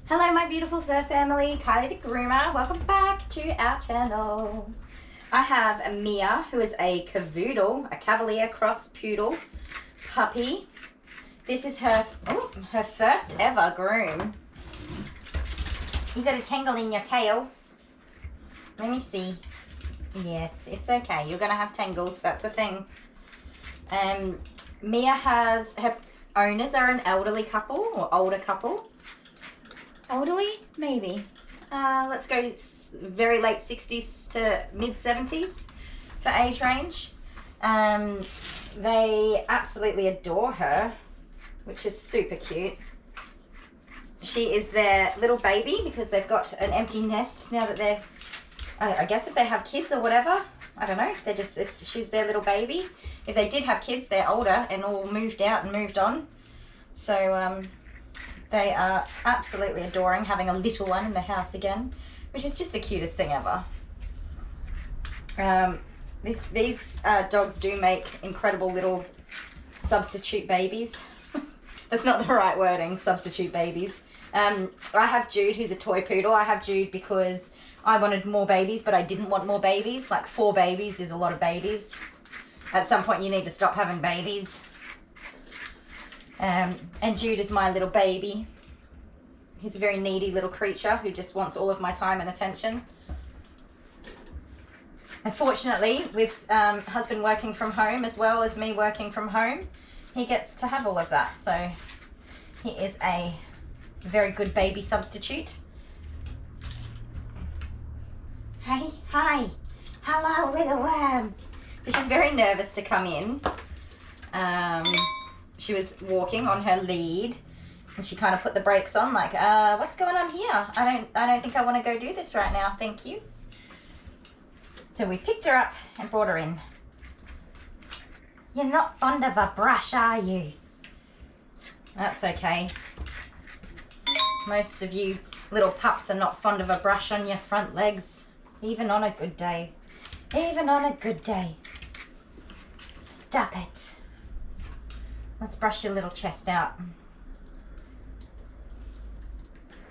Hello my beautiful fur family, Kylie the Groomer. Welcome back to our channel. I have Mia, who is a Cavoodle, a Cavalier cross poodle puppy. This is her first ever groom. You got a tangle in your tail. Let me see. Yes, it's okay. You're gonna have tangles, that's a thing. Mia has, her owners are an elderly couple or older couple. Elderly? Maybe. Let's go very late 60s to mid 70s for age range. They absolutely adore her, which is super cute. She is their little baby because they've got an empty nest now that they're, I guess if they have kids or whatever, I don't know, she's their little baby. If they did have kids, they're older and all moved out and moved on. So, they are absolutely adoring having a little one in the house again, which is just the cutest thing ever. These dogs do make incredible little substitute babies. That's not the right wording, substitute babies. I have Jude, who's a toy poodle. I have Jude because I wanted more babies, but I didn't want more babies. Like 4 babies is a lot of babies. At some point you need to stop having babies. And Jude is my little baby. He's a very needy little creature who just wants all of my time and attention. Unfortunately, with husband working from home as well as me working from home, he gets to have all of that. So he is a very good baby substitute. Hey, hi, hello little worm. So she's very nervous to come in. She was walking on her lead and she kind of put the brakes on like, what's going on here? I don't think I want to go do this right now, thank you. So we picked her up and brought her in. You're not fond of a brush, are you? That's okay. Most of you little pups are not fond of a brush on your front legs, even on a good day. Even on a good day. Stop it. Let's brush your little chest out.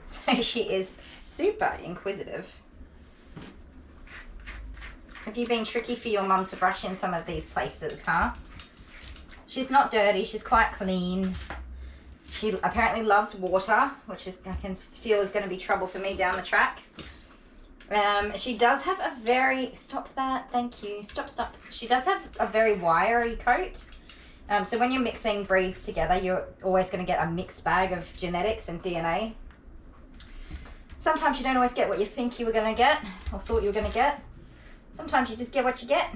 So she is super inquisitive. Have you been tricky for your mum to brush in some of these places, huh? She's not dirty, she's quite clean. She apparently loves water, which is, I can feel is going to be trouble for me down the track. She does have a very, stop that, thank you, stop. She does have a very wiry coat. So when you're mixing breeds together, you're always going to get a mixed bag of genetics and DNA. Sometimes you don't always get what you think you were going to get or thought you were going to get. Sometimes you just get what you get.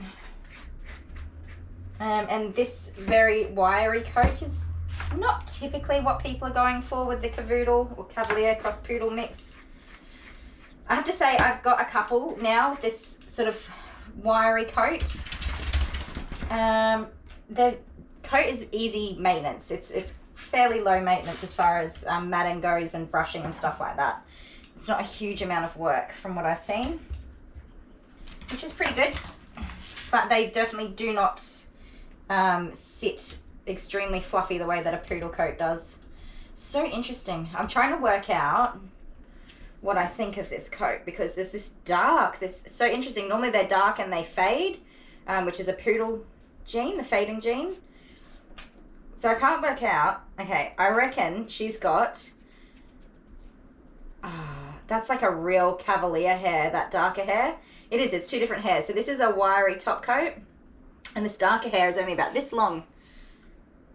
And this very wiry coat is not typically what people are going for with the Cavoodle or Cavalier cross poodle mix. I have to say I've got a couple now with this sort of wiry coat. The coat is easy maintenance. It's fairly low maintenance as far as matting goes and brushing and stuff like that. It's not a huge amount of work from what I've seen, which is pretty good. But they definitely do not sit extremely fluffy the way that a poodle coat does. So interesting. I'm trying to work out what I think of this coat because there's this dark, so interesting. Normally they're dark and they fade, which is a poodle gene, the fading gene. So I can't work out. Okay, I reckon she's got, that's like a real Cavalier hair, that darker hair. It is, it's 2 different hairs. So this is a wiry top coat and this darker hair is only about this long.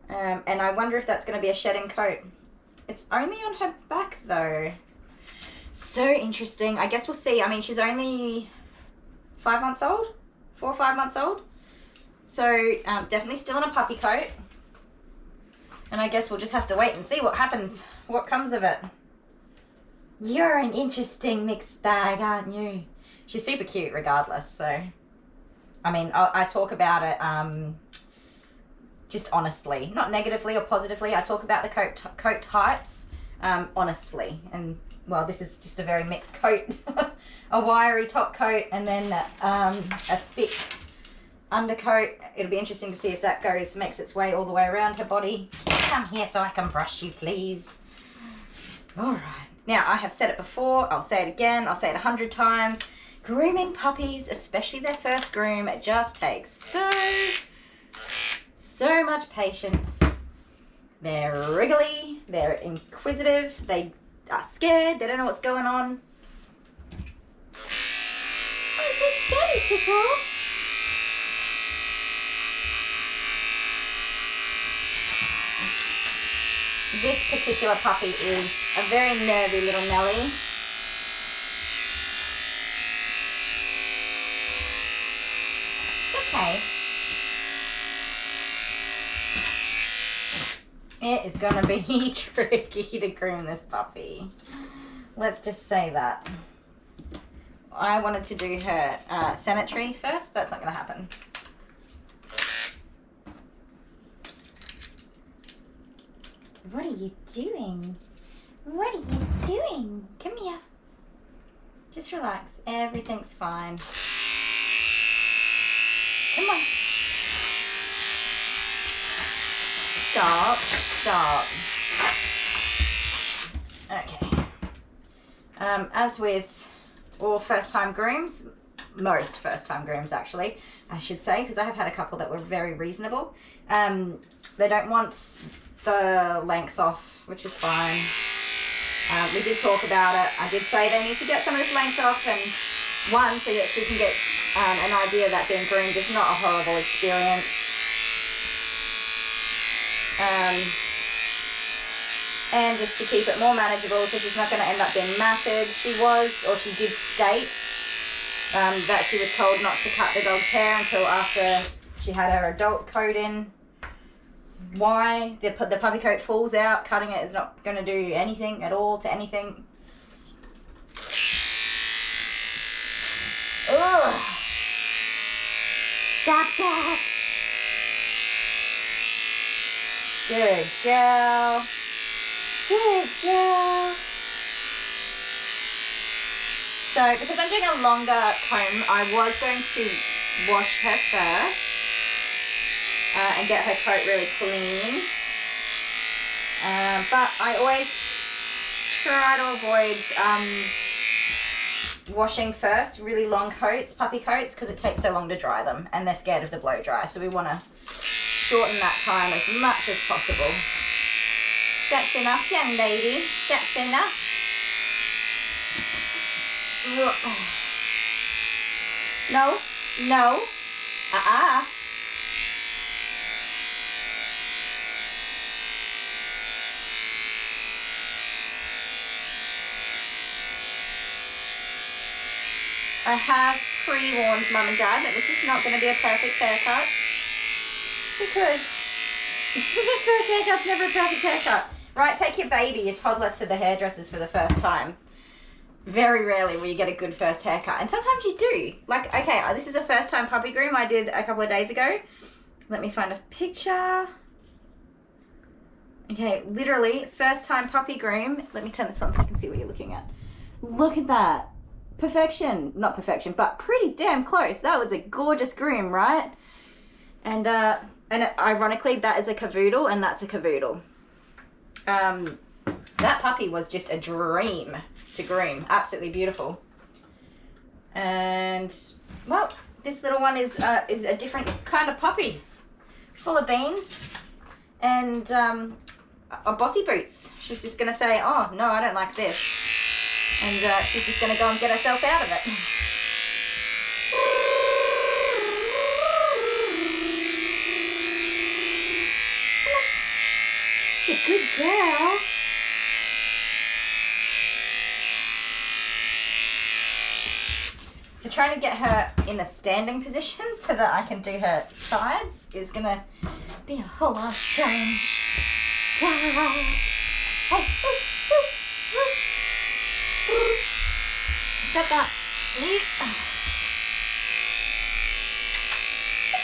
And I wonder if that's going to be a shedding coat. It's only on her back though. So interesting. I guess we'll see. I mean, she's only 5 months old, 4 or 5 months old. So definitely still in a puppy coat. And I guess we'll just have to wait and see what happens, what comes of it. You're an interesting mixed bag, aren't you? She's super cute regardless, so. I mean, I talk about it just honestly, not negatively or positively. I talk about the coat types honestly. And, well, this is just a very mixed coat. A wiry top coat and then a thick undercoat. It'll be interesting to see if that makes its way all the way around her body. Come here so I can brush you, please. All right. Now, I have said it before. I'll say it again. I'll say it 100 times. Grooming puppies, especially their first groom, it just takes so much patience. They're wriggly. They're inquisitive. They are scared. They don't know what's going on. Oh, just belly tickle. This particular puppy is a very nervy little Nelly. It's okay. It is going to be tricky to groom this puppy. Let's just say that. I wanted to do her sanitary first. That's not going to happen. What are you doing? What are you doing? Come here. Just relax. Everything's fine. Come on. Stop. Stop. Okay. As with all first-time grooms, most first-time grooms actually, I should say, because I have had a couple that were very reasonable. They don't want the length off, which is fine. We did talk about it. I did say they need to get some of this length off, and one, so that she can get an idea that being groomed is not a horrible experience. And just to keep it more manageable, so she's not going to end up being matted. She did state that she was told not to cut the dog's hair until after she had her adult coat in. Why? The puppy coat falls out. Cutting it is not going to do anything at all to anything. Ugh. Stop that. Good girl. Good girl. So, because I'm doing a longer comb, I was going to wash her first. And get her coat really clean. But I always try to avoid washing first really long coats, puppy coats, because it takes so long to dry them and they're scared of the blow dry. So we want to shorten that time as much as possible. That's enough, young lady. That's enough. No, no. I have pre-warned Mum and Dad that this is not going to be a perfect haircut, because the first haircut's never a perfect haircut. Right, take your baby, your toddler, to the hairdressers for the first time. Very rarely will you get a good first haircut, and sometimes you do. Like, okay, this is a first time puppy groom I did a couple of days ago. Let me find a picture. Okay, literally, first time puppy groom. Let me turn this on so I can see what you're looking at. Look at that. Perfection. Not perfection, but pretty damn close. That was a gorgeous groom, right? And ironically, that is a Cavoodle, and that's a Cavoodle. That puppy was just a dream to groom. Absolutely beautiful. And, well, this little one is a different kind of puppy. Full of beans and bossy boots. She's just going to say, oh, no, I don't like this. And she's just going to go and get herself out of it. She's a good girl. So trying to get her in a standing position so that I can do her sides is going to be a whole ass challenge. Stop. Hey, stop that.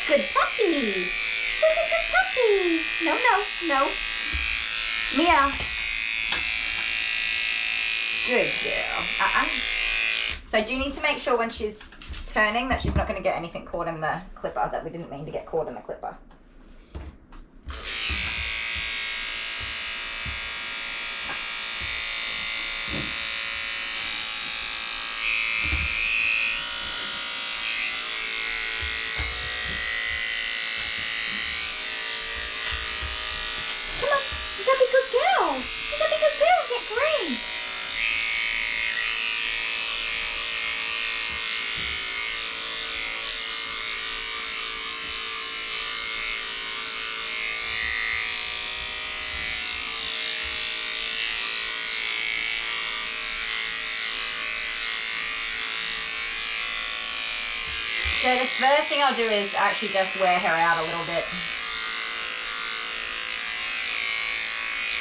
Good puppy. She's a good puppy. No, no, no. Meow. Good girl. So I do need to make sure when she's turning that she's not going to get anything caught in the clipper that we didn't mean to get caught in the clipper. So the first thing I'll do is actually just wear her out a little bit.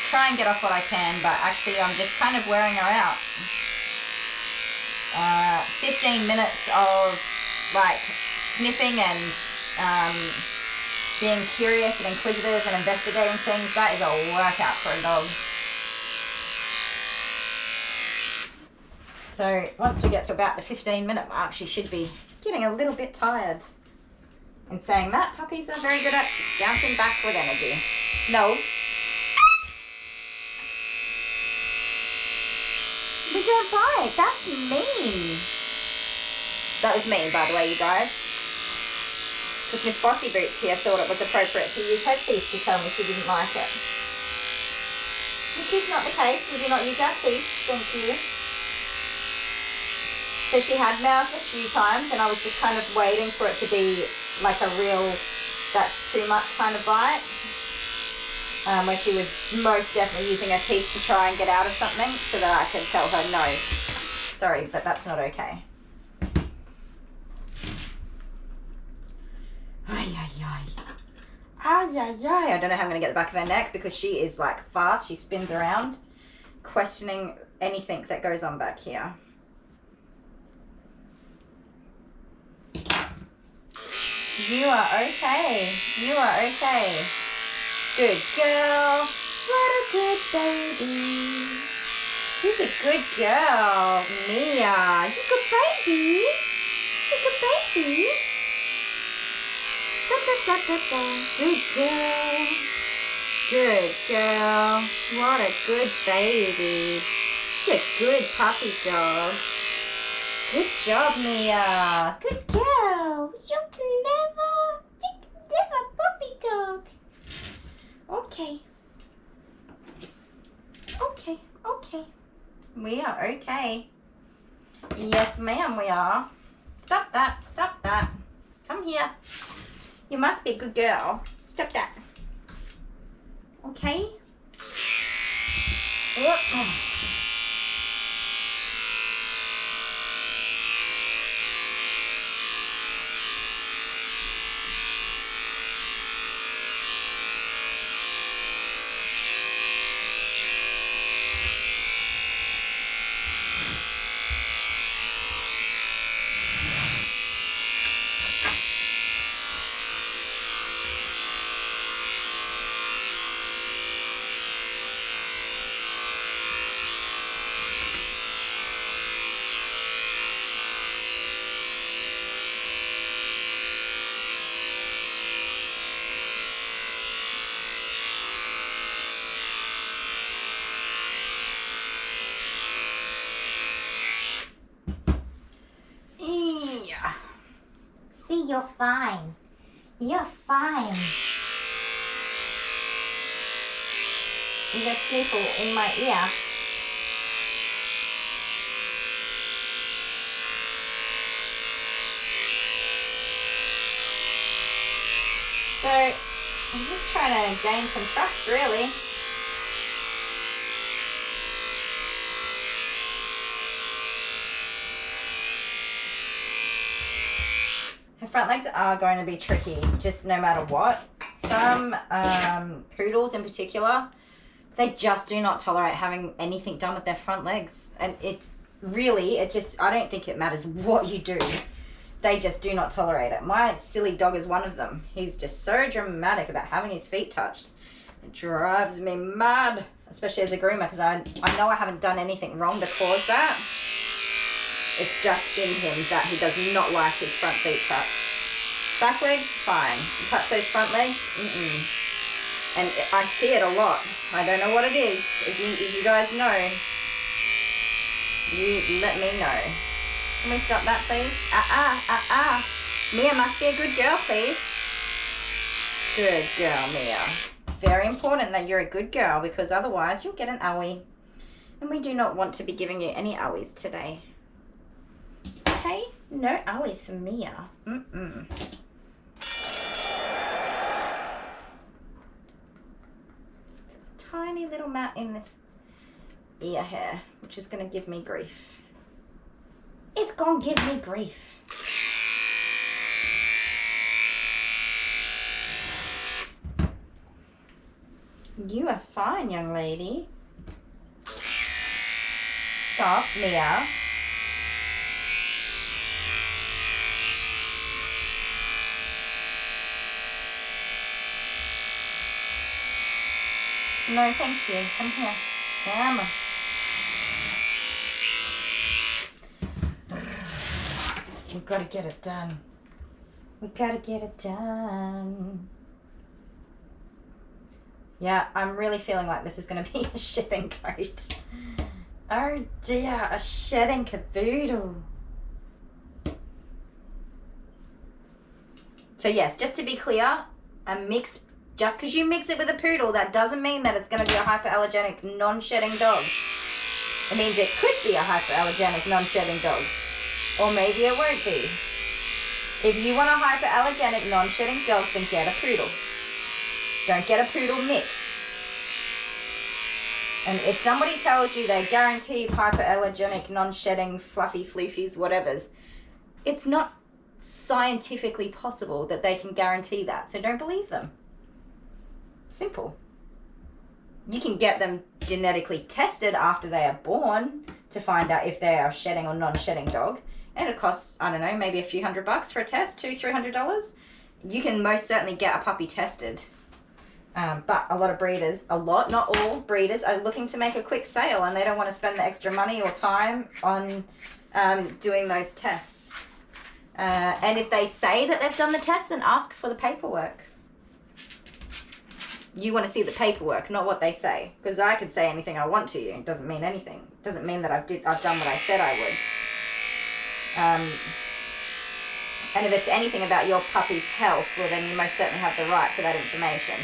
Try and get off what I can, but actually I'm just kind of wearing her out. 15 minutes of like sniffing and being curious and inquisitive and investigating things, that is a workout for a dog. So once we get to about the 15-minute mark, she should be getting a little bit tired. And saying that, puppies are very good at bouncing back with energy. No. We don't bite. That's mean. That was me, by the way, you guys. Because Miss Bossy Boots here thought it was appropriate to use her teeth to tell me she didn't like it. Which is not the case. We do not use our teeth. Thank you. So she had mouthed a few times, and I was just kind of waiting for it to be like a real, that's too much kind of bite. Where she was most definitely using her teeth to try and get out of something so that I could tell her no. Sorry, but that's not okay. Ay, ay, ay. Ay, ay, ay. I don't know how I'm going to get the back of her neck because she is like fast. She spins around, questioning anything that goes on back here. You are okay. You are okay. Good girl. What a good baby. Who's a good girl? Mia. You good baby. You good baby. Da, da, da, da, da. Good girl. Good girl. What a good baby. You're a good puppy dog. Good job, Mia. Good girl. You're clever. You're clever puppy dog. Okay. Okay. Okay. We are okay. Yes, ma'am, we are. Stop that. Stop that. Come here. You must be a good girl. Stop that. Okay? Oh. See, you're fine. You're fine. You got sniffle in my ear. So, I'm just trying to gain some trust, really. Her front legs are going to be tricky, just no matter what. Some poodles in particular, they just do not tolerate having anything done with their front legs. And I don't think it matters what you do. They just do not tolerate it. My silly dog is one of them. He's just so dramatic about having his feet touched. It drives me mad, especially as a groomer, because I know I haven't done anything wrong to cause that. It's just in him that he does not like his front feet touched. Back legs, fine. You touch those front legs, And I see it a lot. I don't know what it is. If you guys know, you let me know. Can we stop that, please? Mia must be a good girl, please. Good girl, Mia. Very important that you're a good girl, because otherwise you'll get an owie. And we do not want to be giving you any owies today. Okay? No owies for Mia. Tiny little mat in this ear hair, which is going to give me grief. It's going to give me grief. You are fine, young lady. Stop, Mia. No, thank you. Come here. Come. We've got to get it done. We've got to get it done. Yeah, I'm really feeling like this is going to be a shedding coat. Oh dear, a shedding cavoodle. So yes, just to be clear, a mix, just because you mix it with a poodle, that doesn't mean that it's going to be a hypoallergenic, non-shedding dog. It means it could be a hypoallergenic, non-shedding dog. Or maybe it won't be. If you want a hypoallergenic, non-shedding dog, then get a poodle. Don't get a poodle mix. And if somebody tells you they guarantee hypoallergenic, non-shedding, fluffy floofies, whatevers, it's not scientifically possible that they can guarantee that. So don't believe them. Simple. You can get them genetically tested after they are born to find out if they are a shedding or non-shedding dog. And it costs, I don't know, maybe a few $100 for a test, $200-$300. You can most certainly get a puppy tested. But a lot of breeders, not all breeders, are looking to make a quick sale and they don't want to spend the extra money or time on doing those tests. And if they say that they've done the test, then ask for the paperwork. You want to see the paperwork, not what they say. Because I could say anything I want to you. It doesn't mean anything. It doesn't mean that I've done what I said I would. And if it's anything about your puppy's health, well then you most certainly have the right to that information.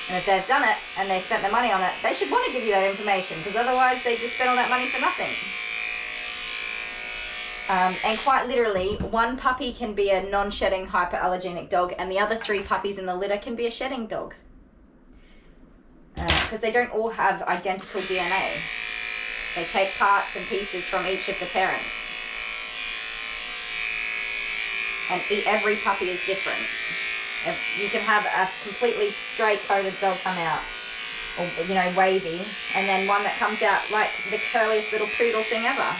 And if they've done it and they spent their money on it, they should want to give you that information, because otherwise they just spent all that money for nothing. And quite literally, one puppy can be a non-shedding hyperallergenic dog and the other 3 puppies in the litter can be a shedding dog. Because they don't all have identical DNA. They take parts and pieces from each of the parents. And every puppy is different. You can have a completely straight-coated dog come out, or, you know, wavy, and then one that comes out like the curliest little poodle thing ever.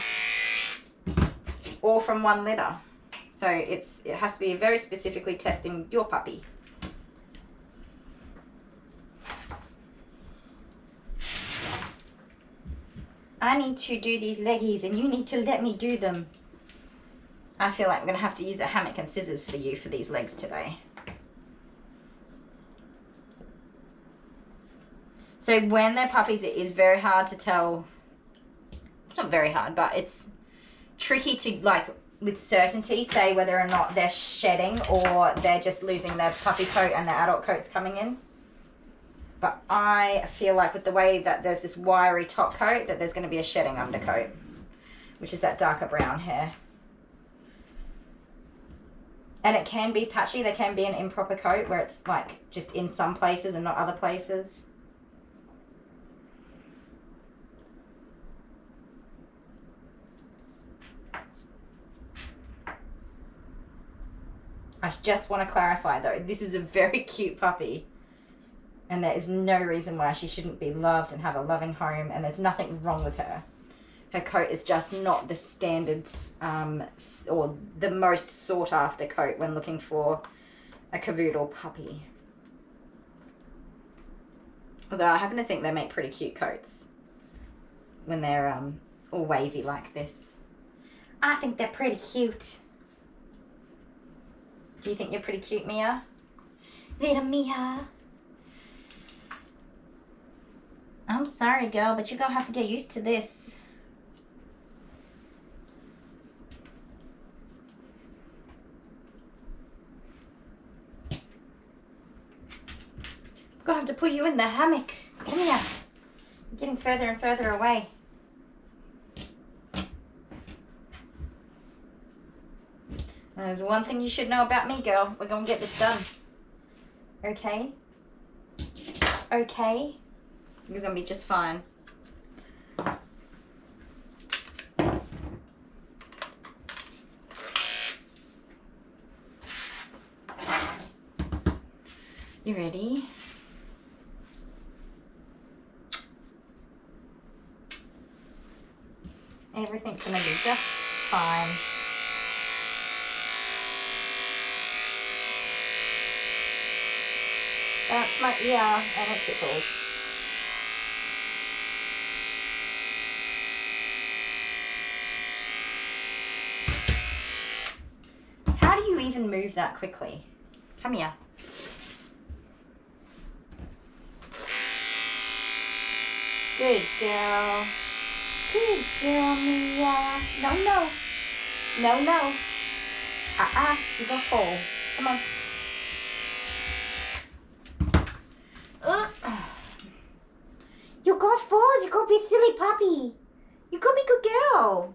All from one litter. So it has to be very specifically testing your puppy. I need to do these leggies and you need to let me do them. I feel like I'm going to have to use a hammock and scissors for you for these legs today. So when they're puppies, it is very hard to tell. It's not very hard, but it's tricky to, like, with certainty say whether or not they're shedding or they're just losing their puppy coat and their adult coat's coming in. But I feel like with the way that there's this wiry top coat, that there's going to be a shedding undercoat, which is that darker brown hair. And it can be patchy. There can be an improper coat where it's like just in some places and not other places. I just want to clarify though, this is a very cute puppy. And there is no reason why she shouldn't be loved and have a loving home, and there's nothing wrong with her. Her coat is just not the standard or the most sought after coat when looking for a Cavoodle puppy. Although I happen to think they make pretty cute coats when they're all wavy like this. I think they're pretty cute. Do you think you're pretty cute, Mia? Little Mia. I'm sorry, girl, but you're going to have to get used to this. I'm going to have to put you in the hammock. Come here. You're getting further and further away. There's one thing you should know about me, girl. We're going to get this done. Okay? Okay? You're going to be just fine. You ready? Everything's going to be just fine. That's my ear and it tickles. How do you even move that quickly? Come here. Good girl. Good girl, Mia. No, no. No, no. You're gonna fall. Come on. You're gonna fall. You're gonna be a silly puppy. You're gonna be a good girl.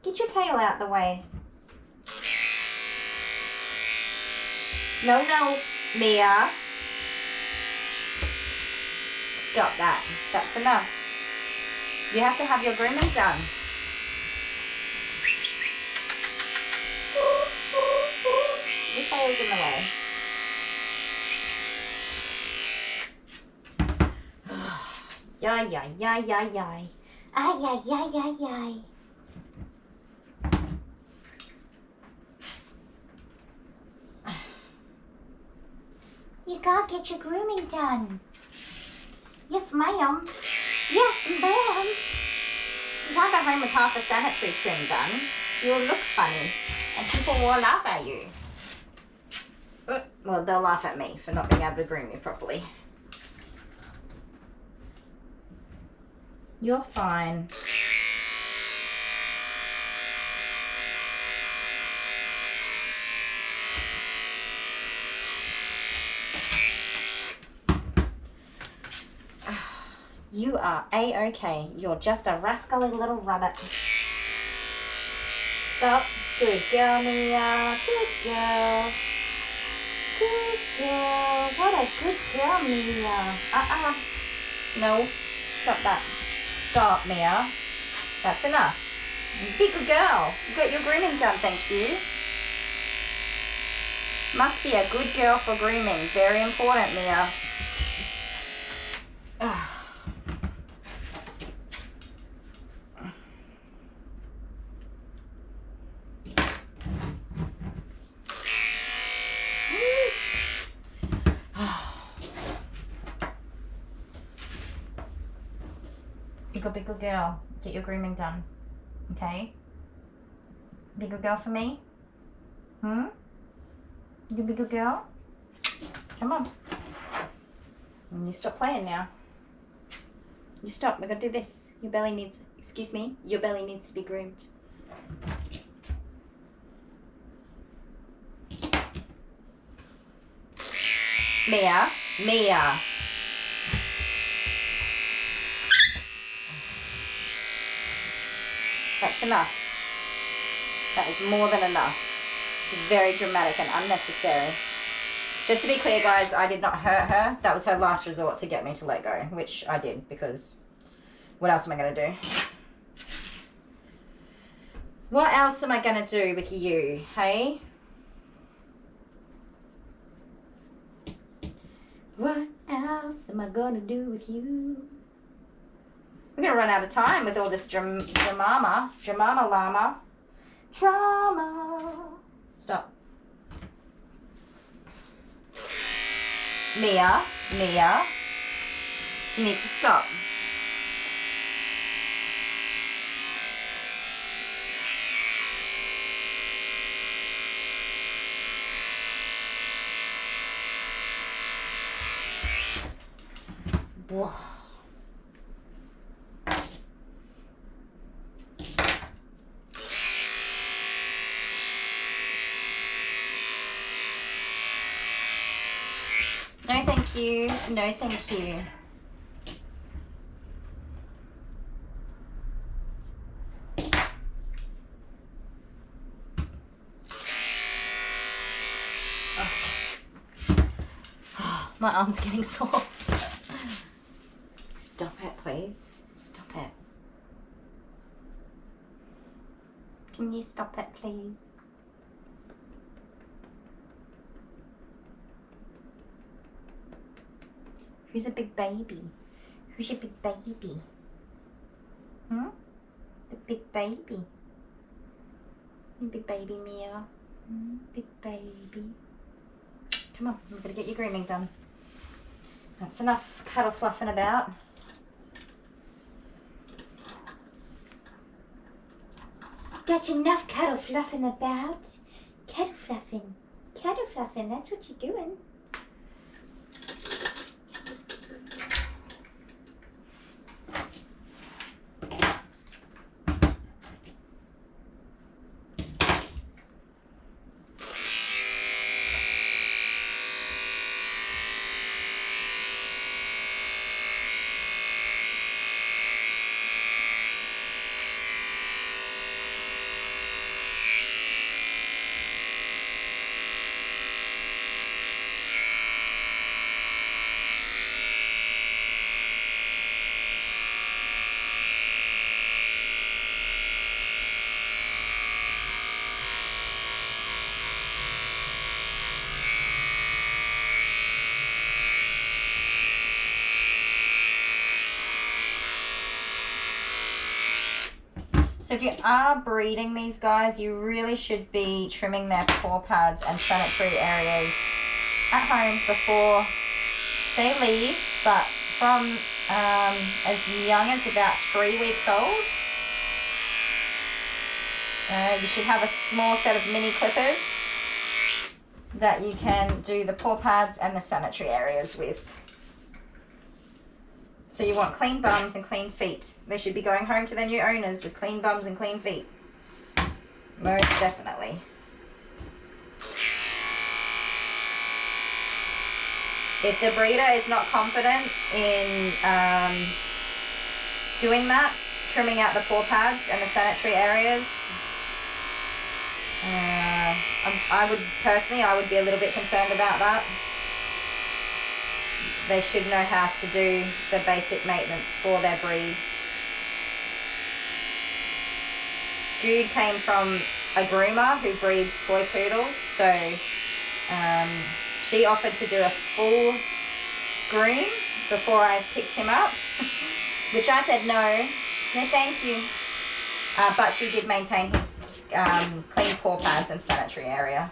Get your tail out the way. No, no, Mia. Stop that. That's enough. You have to have your grooming done. Your tail's in the way. Yay, yay, yay, yay, yay. Ay, yay, yay, yay, yay. You gotta get your grooming done. Yes, ma'am. Yes, ma'am. You can't go home with half a sanitary trim done. You'll look funny, and people will laugh at you. Well, they'll laugh at me for not being able to groom you properly. You're fine. You are A-okay. You're just a rascally little rabbit. Stop. Good girl, Mia. Good girl. Good girl. What a good girl, Mia. No. Stop that. Stop, Mia. That's enough. Be a good girl. You got your grooming done, thank you. Must be a good girl for grooming. Very important, Mia. You got to be a good girl. Get your grooming done. Okay? Be a good girl for me? You gonna be a good girl? Come on. And you stop playing now. You stop. We're gonna do this. Your belly needs, excuse me, your belly needs to be groomed. Mia. Mia. That's enough. That is more than enough. It's very dramatic and unnecessary. Just to be clear, guys, I did not hurt her. That was her last resort to get me to let go, which I did, because what else am I going to do? What else am I going to do with you, hey? What else am I going to do with you? We're going to run out of time with all this drama llama. Drama. Stop. Mia, Mia, you need to stop. Whoa. No, thank you. No, thank you. Oh, my arm's getting sore. Stop it, please. Stop it. Can you stop it, please? Who's a big baby? Who's your big baby? The big baby. You big baby meow. Big baby. Come on, we're going to get your grooming done. That's enough cuddle fluffing about. That's enough cuddle fluffing about. Cuddle fluffing. Cuddle fluffing, that's what you're doing. So if you are breeding these guys, you really should be trimming their paw pads and sanitary areas at home before they leave, but from as young as about 3 weeks old. You should have a small set of mini clippers that you can do the paw pads and the sanitary areas with. So you want clean bums and clean feet. They should be going home to their new owners with clean bums and clean feet. Most definitely. If the breeder is not confident in doing that, trimming out the paw pads and the sanitary areas, I would be a little bit concerned about that. They should know how to do the basic maintenance for their breed. Jude came from a groomer who breeds toy poodles, so she offered to do a full groom before I picked him up, which I said no thank you. But she did maintain his clean paw pads and sanitary area.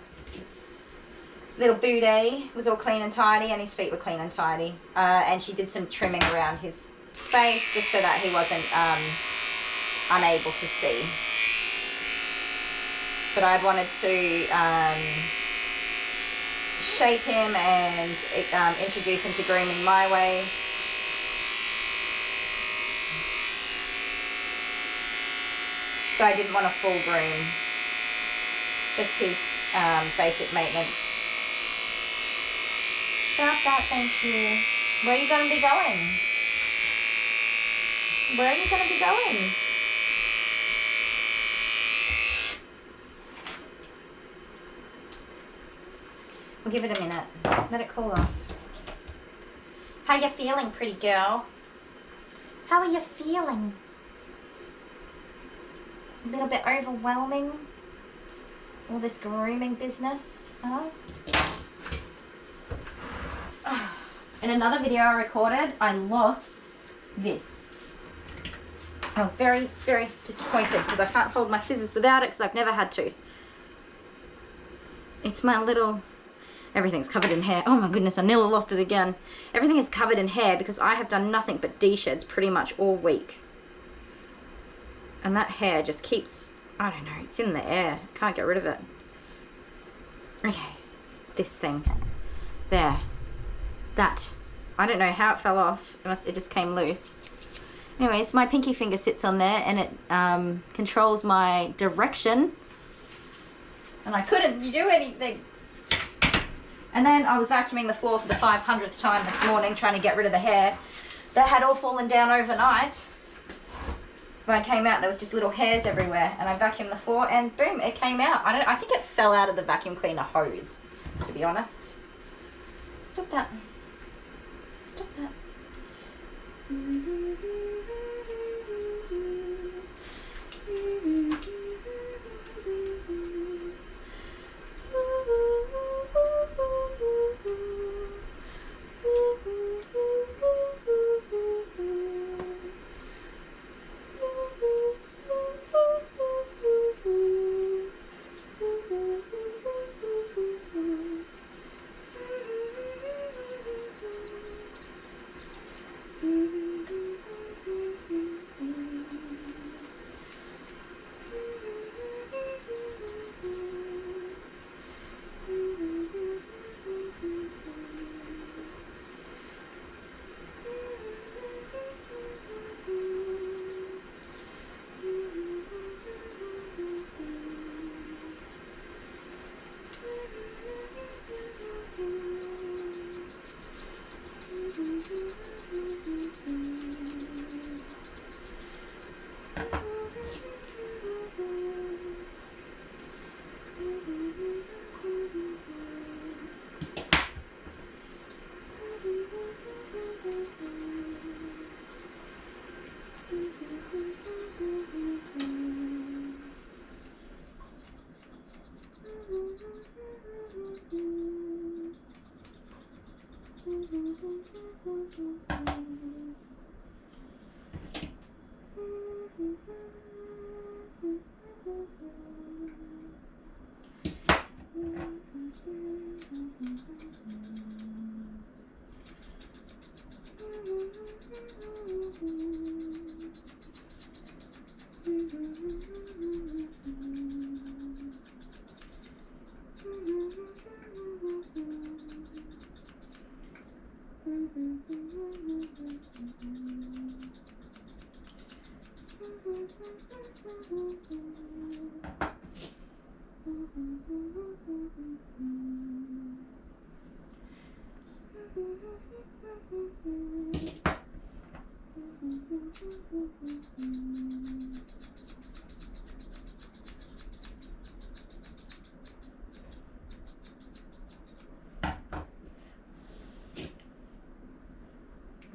Little booty was all clean and tidy, and his feet were clean and tidy. And she did some trimming around his face just so that he wasn't unable to see. But I wanted to shape him and introduce him to grooming my way. So I didn't want a full groom, just his basic maintenance. Stop that, thank you. Where are you going to be going? Where are you going to be going? We'll give it a minute. Let it cool off. How you feeling, pretty girl? How are you feeling? A little bit overwhelming? All this grooming business, huh? In another video I recorded, I lost this. I was very, very disappointed because I can't hold my scissors without it because I've never had to. It's my little... Everything's covered in hair. Oh my goodness, I nearly lost it again. Everything is covered in hair because I have done nothing but de-sheds pretty much all week. And that hair just keeps... I don't know, it's in the air. Can't get rid of it. Okay, this thing. There. That. I don't know how it fell off. It just came loose. Anyways, my pinky finger sits on there and it controls my direction. And I couldn't do anything. And then I was vacuuming the floor for the 500th time this morning trying to get rid of the hair that had all fallen down overnight. When I came out, there was just little hairs everywhere, and I vacuumed the floor and boom, it came out. I think it fell out of the vacuum cleaner hose, to be honest. Stop that. Stop that.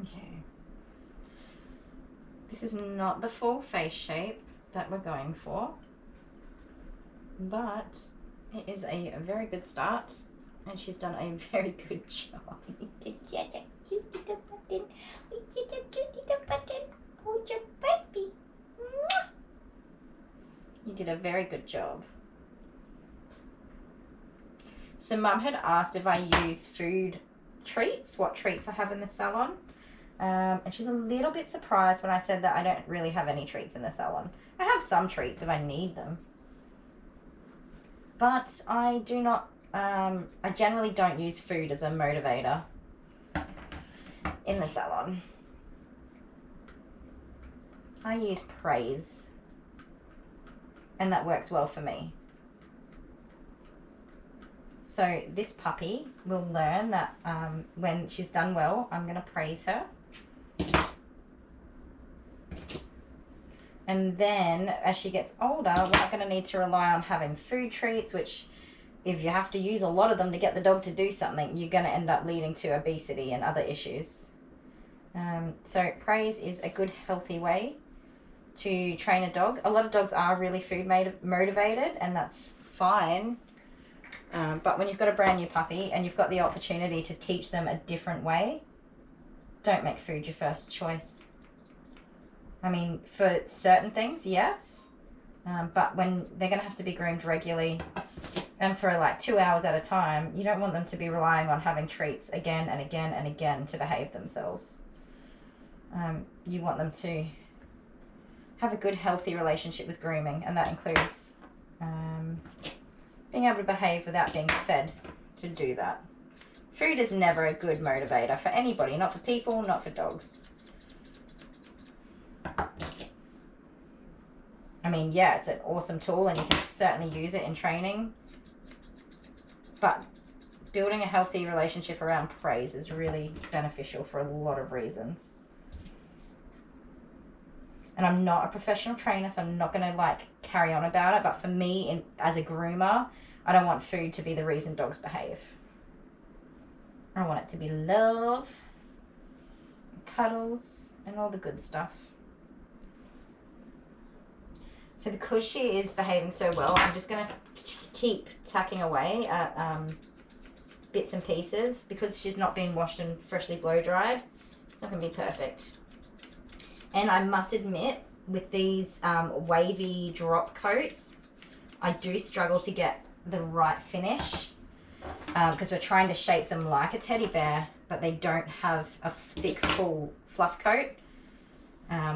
Okay. This is not the full face shape that we're going for, but it is a very good start, and she's done a very good job. You did a very good job. So Mum had asked if I use food treats, what treats I have in the salon. And she's a little bit surprised when I said that I don't really have any treats in the salon. I have some treats if I need them. But I do not, I generally don't use food as a motivator in the salon. I use praise, and that works well for me. So this puppy will learn that when she's done well, I'm going to praise her. And then as she gets older, we're not going to need to rely on having food treats, which if you have to use a lot of them to get the dog to do something, you're going to end up leading to obesity and other issues. So praise is a good, healthy way to train a dog. A lot of dogs are really food motivated, and that's fine. But when you've got a brand new puppy and you've got the opportunity to teach them a different way, don't make food your first choice. I mean, for certain things, yes. But when they're going to have to be groomed regularly and for like 2 hours at a time, you don't want them to be relying on having treats again and again and again to behave themselves. You want them to have a good, healthy relationship with grooming, and that includes being able to behave without being fed to do that. Food is never a good motivator for anybody, not for people, not for dogs. I mean, yeah, it's an awesome tool and you can certainly use it in training, but building a healthy relationship around praise is really beneficial for a lot of reasons. And I'm not a professional trainer, so I'm not going to like carry on about it, but for me, as a groomer, I don't want food to be the reason dogs behave. I want it to be love, cuddles, and all the good stuff. So because she is behaving so well, I'm just going to keep tucking away at bits and pieces. Because she's not been washed and freshly blow dried, it's not going to be perfect. And I must admit, with these wavy drop coats, I do struggle to get the right finish because we're trying to shape them like a teddy bear, but they don't have a thick, full fluff coat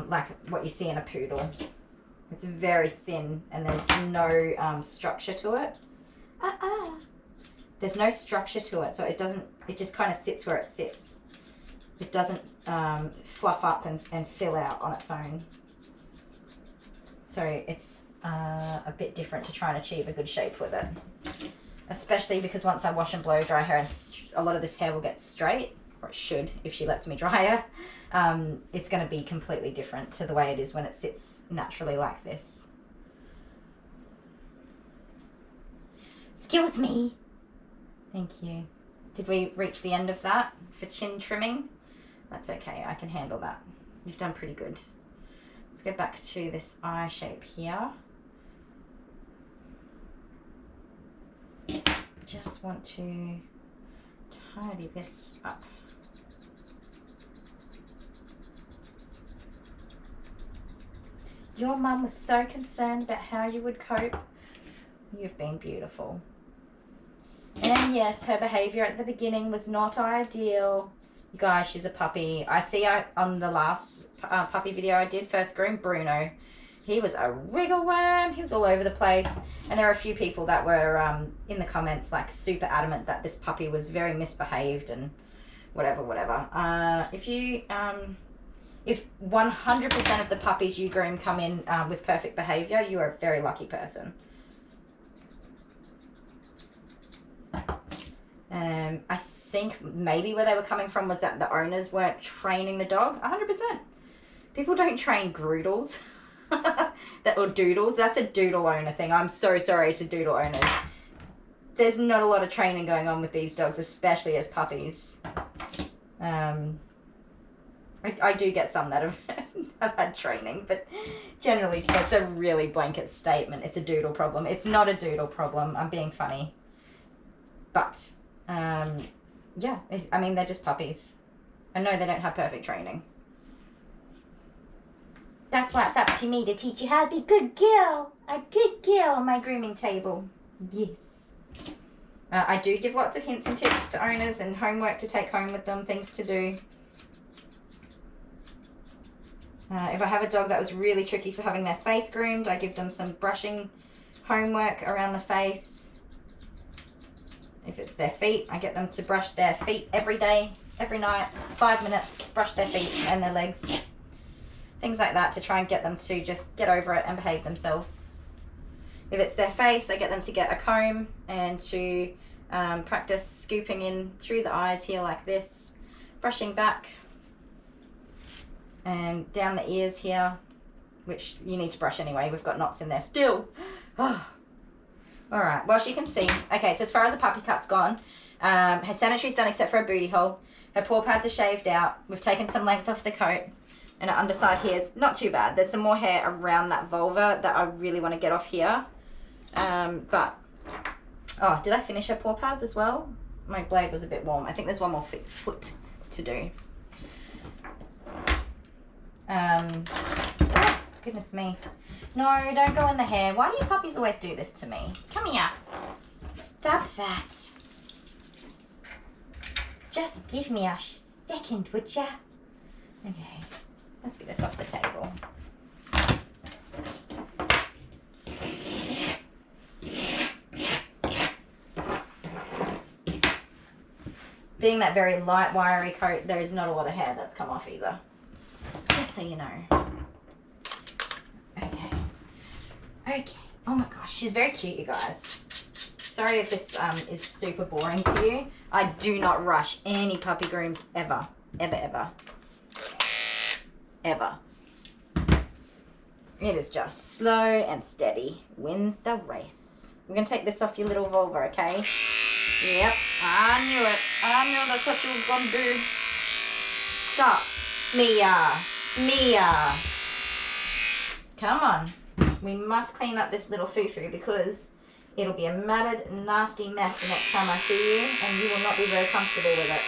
like what you see in a poodle. It's very thin and there's no structure to it. There's no structure to it, so it just kind of sits where it sits. It doesn't fluff up and fill out on its own. So it's a bit different to try and achieve a good shape with it. Especially because once I wash and blow dry her, and a lot of this hair will get straight, or it should if she lets me dry her, it's going to be completely different to the way it is when it sits naturally like this. Excuse me. Thank you. Did we reach the end of that for chin trimming? That's okay, I can handle that. You've done pretty good. Let's go back to this eye shape here. Just want to tidy this up. Your mum was so concerned about how you would cope. You've been beautiful. And yes, her behaviour at the beginning was not ideal. You guys, she's a puppy. I see on the last puppy video I did, first groom, Bruno. He was a wriggle worm. He was all over the place. And there are a few people that were in the comments like super adamant that this puppy was very misbehaved and whatever. If 100% of the puppies you groom come in with perfect behaviour, you are a very lucky person. I think maybe where they were coming from was that the owners weren't training the dog 100%. People don't train groodles or doodles. That's a doodle owner thing. I'm so sorry to doodle owners. There's not a lot of training going on with these dogs, especially as puppies. I do get some that have had training, but generally that's a really blanket statement. It's a doodle problem. It's not a doodle problem. I'm being funny. But, yeah, I mean, they're just puppies. I know they don't have perfect training. That's why it's up to me to teach you how to be a good girl. A good girl on my grooming table. Yes. I do give lots of hints and tips to owners and homework to take home with them, things to do. If I have a dog that was really tricky for having their face groomed, I give them some brushing homework around the face. If it's their feet, I get them to brush their feet every day, every night, 5 minutes, brush their feet and their legs. Things like that to try and get them to just get over it and behave themselves. If it's their face, I get them to get a comb and to practice scooping in through the eyes here like this, brushing back and down the ears here, which you need to brush anyway. We've got knots in there still. Oh. All right, well, she can see. Okay, so as far as the puppy cut's gone, her sanitary's done except for her booty hole. Her paw pads are shaved out. We've taken some length off the coat. And her underside here is not too bad. There's some more hair around that vulva that I really want to get off here. But, oh, did I finish her paw pads as well? My blade was a bit warm. I think there's one more foot to do. Oh, goodness me. No, don't go in the hair. Why do you puppies always do this to me? Come here. Stop that. Just give me a second, would ya? Okay, let's get this off the table. Being that very light, wiry coat, there is not a lot of hair that's come off either. Just so you know. Okay. Oh my gosh, she's very cute, you guys. Sorry if this is super boring to you. I do not rush any puppy grooms ever. Ever, ever. Ever. It is just slow and steady wins the race. We're going to take this off your little vulva, okay? Yep, I knew it. I knew that's what you were going to do. Stop. Mia. Come on. We must clean up this little foo-foo because it'll be a matted, nasty mess the next time I see you, and you will not be very comfortable with it.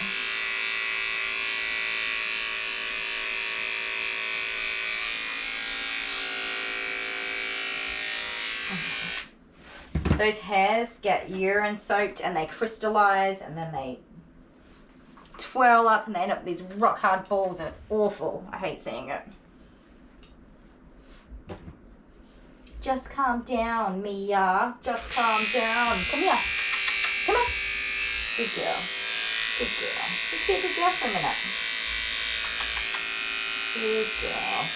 Okay. Those hairs get urine soaked and they crystallize and then they twirl up and they end up with these rock hard balls and it's awful. I hate seeing it. Just calm down, Mia. Just calm down. Come here. Come on. Good girl. Good girl. Just be a good girl for a minute. Good girl.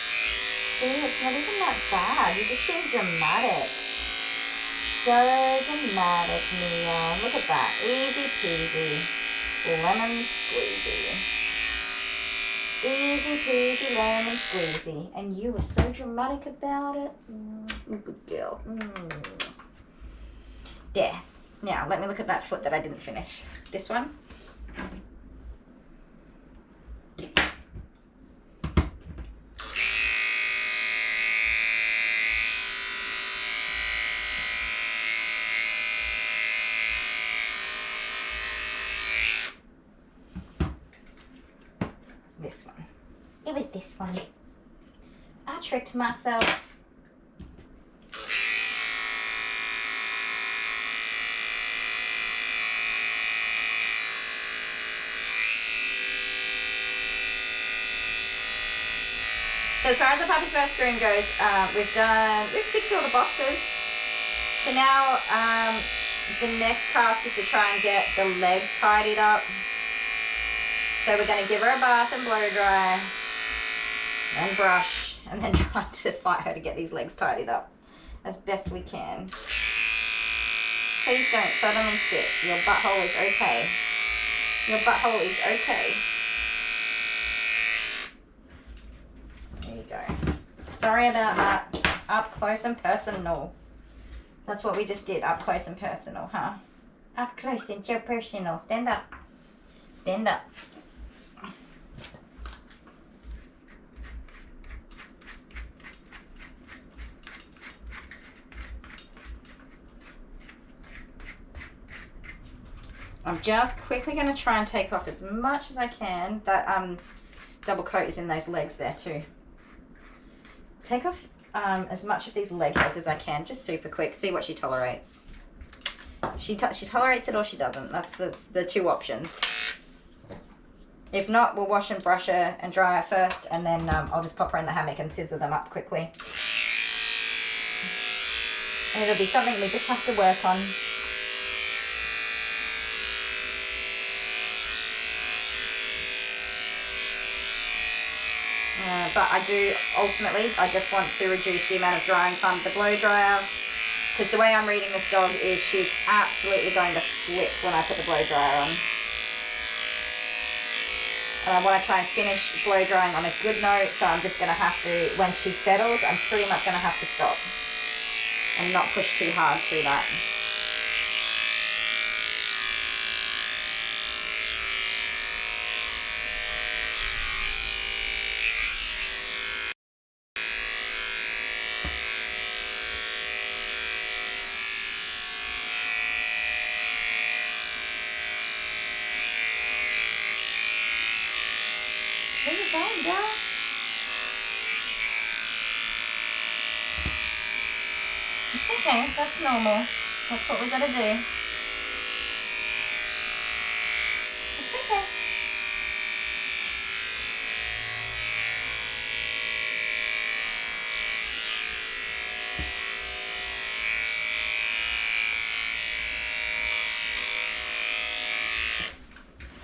See, it's not even that bad. You're just being dramatic. So dramatic, Mia. Look at that. Easy peasy. Lemon squeezy. Easy peasy lemon squeezy. And you were so dramatic about it. Good girl. There. Now, let me look at that foot that I didn't finish. This one. This one. It was this one. I tricked myself. So as far as the puppy's first groom goes, we've ticked all the boxes. So now the next task is to try and get the legs tidied up. So we're going to give her a bath and blow dry, and brush, and then try to fight her to get these legs tidied up as best we can. Please don't suddenly sit. Your butthole is okay. Your butthole is okay. There you sorry about that. Up close and personal. That's what we just did, up close and personal, huh? Up close and so personal. Stand up. Stand up. I'm just quickly going to try and take off as much as I can. That double coat is in those legs there too. Take off as much of these leg hairs as I can, just super quick. See what she tolerates. She tolerates it or she doesn't. That's the two options. If not, we'll wash and brush her and dry her first, and then I'll just pop her in the hammock and scissor them up quickly. And it'll be something we just have to work on. But I do, ultimately, I just want to reduce the amount of drying time with the blow dryer, because the way I'm reading this dog is she's absolutely going to flip when I put the blow dryer on. And I want to try and finish blow drying on a good note, so I'm just going to have to, when she settles, I'm pretty much going to have to stop and not push too hard through that. It's okay, that's normal. That's what we gotta do. It's okay.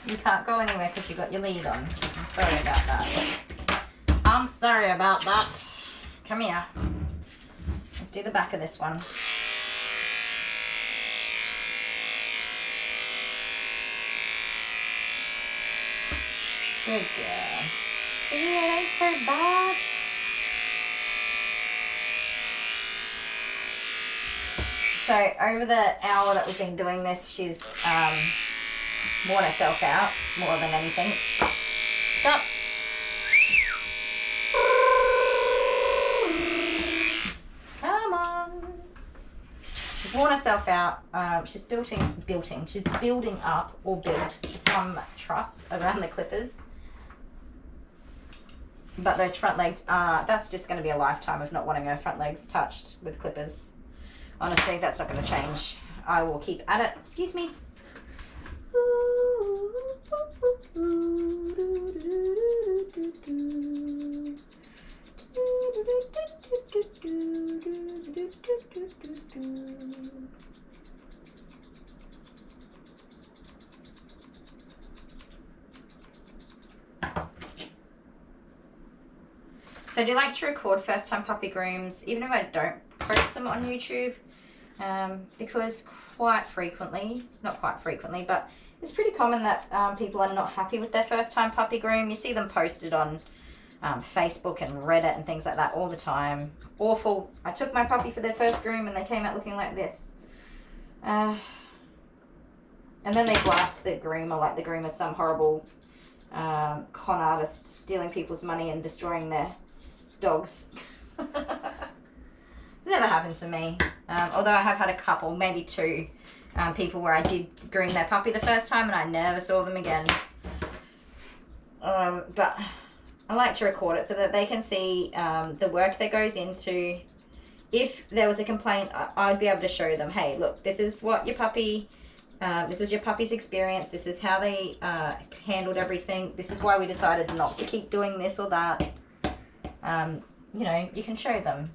You can't go anywhere because you got your lead on. I'm sorry about that. I'm sorry about that. Come here. Let's do the back of this one. Good girl. See, it ain't so bad. So over the hour that we've been doing this, she's worn herself out more than anything. Stop. Come on. She's worn herself out. She's building up or built some trust around the clippers. But those front legs that's just going to be a lifetime of not wanting her front legs touched with clippers. Honestly, that's not going to change. I will keep at it. Excuse me. So I do like to record first time puppy grooms, even if I don't post them on YouTube, because quite frequently, not quite frequently, but it's pretty common that people are not happy with their first time puppy groom. You see them posted on Facebook and Reddit and things like that all the time. Awful. I took my puppy for their first groom and they came out looking like this. And then they blast the groomer like the groomer's some horrible con artist stealing people's money and destroying their dogs. Never happened to me. Although I have had a couple, maybe two, people where I did groom their puppy the first time and I never saw them again. But I like to record it so that they can see the work that goes into. If there was a complaint, I'd be able to show them, hey, look, this is what your puppy, this was your puppy's experience. This is how they handled everything. This is why we decided not to keep doing this or that. You know, you can show them.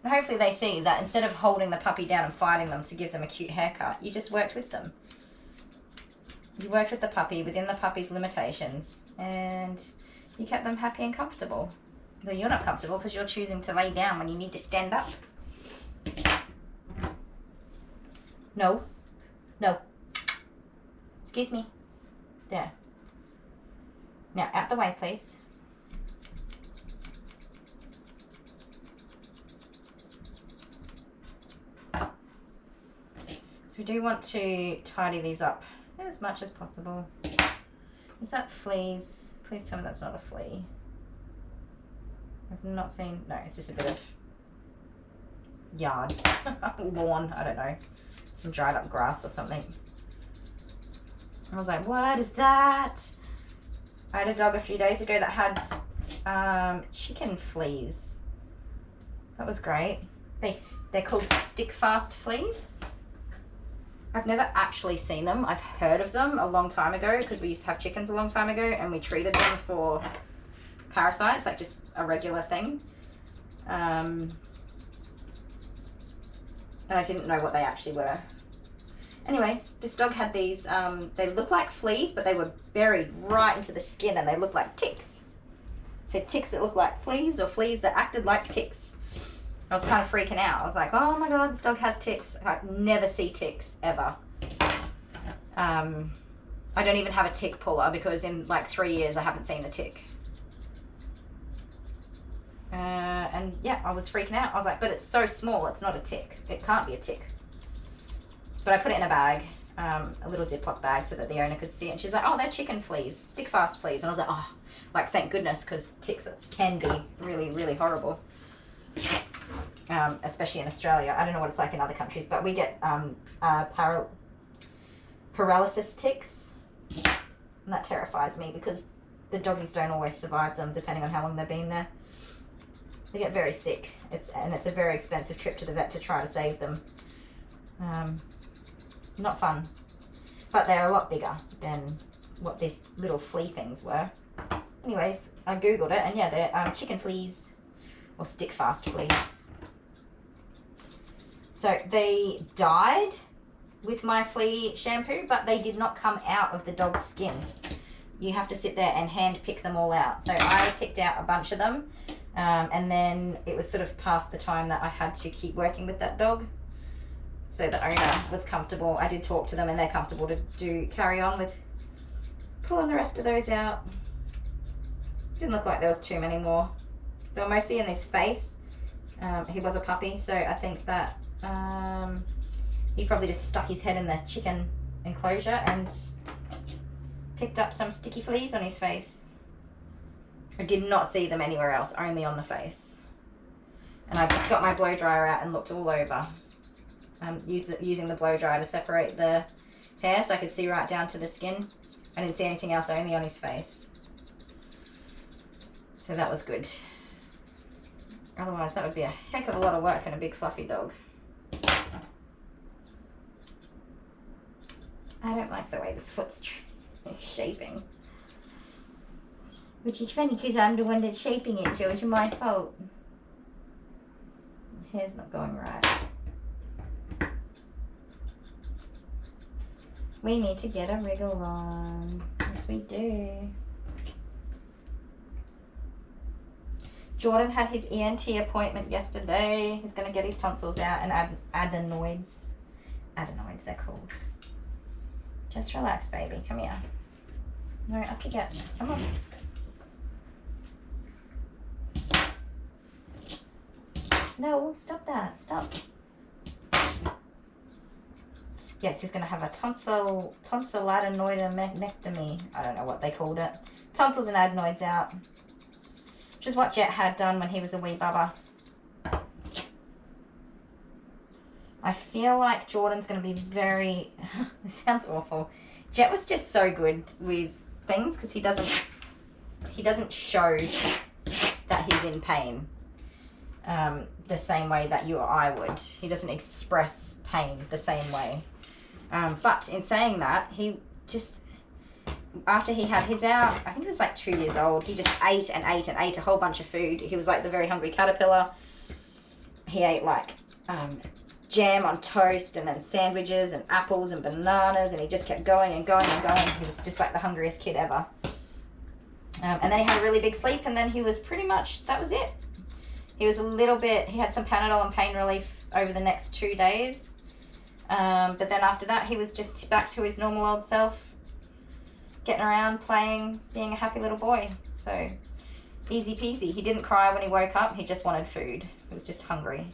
And hopefully they see that instead of holding the puppy down and fighting them to give them a cute haircut, you just worked with them. You worked with the puppy within the puppy's limitations and you kept them happy and comfortable. Though you're not comfortable because you're choosing to lay down when you need to stand up. No. No. Excuse me. There. Now, out the way, please. So we do want to tidy these up as much as possible. Is that fleas? Please tell me that's not a flea. I've not seen, no, it's just a bit of yard, lawn, I don't know, some dried up grass or something. I was like, what is that? I had a dog a few days ago that had chicken fleas. That was great. They're called stick fast fleas. I've never actually seen them. I've heard of them a long time ago because we used to have chickens a long time ago and we treated them for parasites, like just a regular thing. And I didn't know what they actually were. Anyways, this dog had these, they look like fleas, but they were buried right into the skin and they look like ticks. So ticks that look like fleas or fleas that acted like ticks. I was kind of freaking out. I was like, oh my God, this dog has ticks. I never see ticks, ever. I don't even have a tick puller because in like 3 years I haven't seen a tick. And yeah, I was freaking out. I was like, but it's so small, it's not a tick. It can't be a tick. But I put it in a bag, a little Ziploc bag so that the owner could see it. And she's like, oh, they're chicken fleas, stick fast fleas. And I was like, oh, like thank goodness, because ticks can be really, really horrible. Especially in Australia. I don't know what it's like in other countries, but we get paralysis ticks. And that terrifies me because the doggies don't always survive them depending on how long they've been there. They get very sick. It's a very expensive trip to the vet to try to save them. Not fun. But they're a lot bigger than what these little flea things were. Anyways, I googled it and yeah, they're chicken fleas or stick fast fleas. So they died with my flea shampoo, but they did not come out of the dog's skin. You have to sit there and hand pick them all out. So I picked out a bunch of them, and then it was sort of past the time that I had to keep working with that dog. So the owner was comfortable. I did talk to them and they're comfortable to carry on with pulling the rest of those out. Didn't look like there was too many more. They were mostly in his face. He was a puppy, so I think that he probably just stuck his head in the chicken enclosure and picked up some sticky fleas on his face. I did not see them anywhere else, only on the face. And I got my blow dryer out and looked all over. Using the blow dryer to separate the hair so I could see right down to the skin. I didn't see anything else, only on his face. So that was good. Otherwise, that would be a heck of a lot of work on a big fluffy dog. I don't like the way this foot's shaping. Which is funny because I'm the one that's shaping it, so it's my fault. The hair's not going right. We need to get a wriggle on. Yes, we do. Jordan had his ENT appointment yesterday. He's going to get his tonsils out and adenoids. Adenoids, they're called. Just relax, baby. Come here. No, up you get. Come on. No, stop that. Stop. Yes, he's going to have a tonsilladenoidectomy. I don't know what they called it. Tonsils and adenoids out. Which is what Jet had done when he was a wee bubba. I feel like Jordan's going to be very... This sounds awful. Jet was just so good with things because he doesn't show that he's in pain the same way that you or I would. He doesn't express pain the same way. But in saying that, he just, after he had his out, I think he was like 2 years old, he just ate and ate and ate a whole bunch of food. He was like the very hungry caterpillar. He ate like jam on toast and then sandwiches and apples and bananas, and he just kept going and going and going. He was just like the hungriest kid ever. And then he had a really big sleep, and then he was pretty much, that was it. He was a little bit, he had some Panadol and pain relief over the next 2 days. But then after that, he was just back to his normal old self, getting around, playing, being a happy little boy. So, easy peasy. He didn't cry when he woke up. He just wanted food. He was just hungry.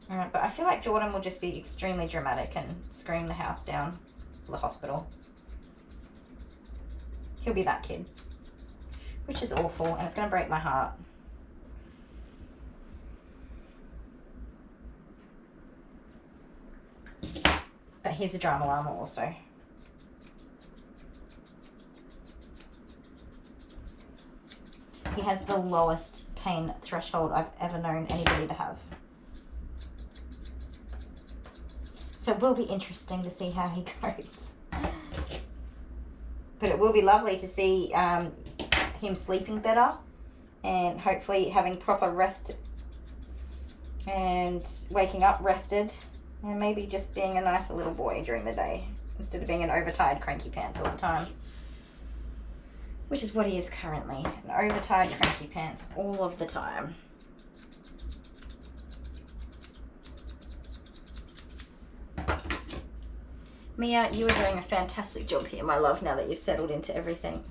But I feel like Jordan will just be extremely dramatic and scream the house down for the hospital. He'll be that kid, which is awful, and it's going to break my heart. But here's a drama llama also. He has the lowest pain threshold I've ever known anybody to have. So it will be interesting to see how he goes. But it will be lovely to see him sleeping better and hopefully having proper rest and waking up rested and maybe just being a nicer little boy during the day instead of being an overtired cranky pants all the time. Which is what he is currently, an overtired cranky pants all of the time. Mia, you are doing a fantastic job here, my love, now that you've settled into everything.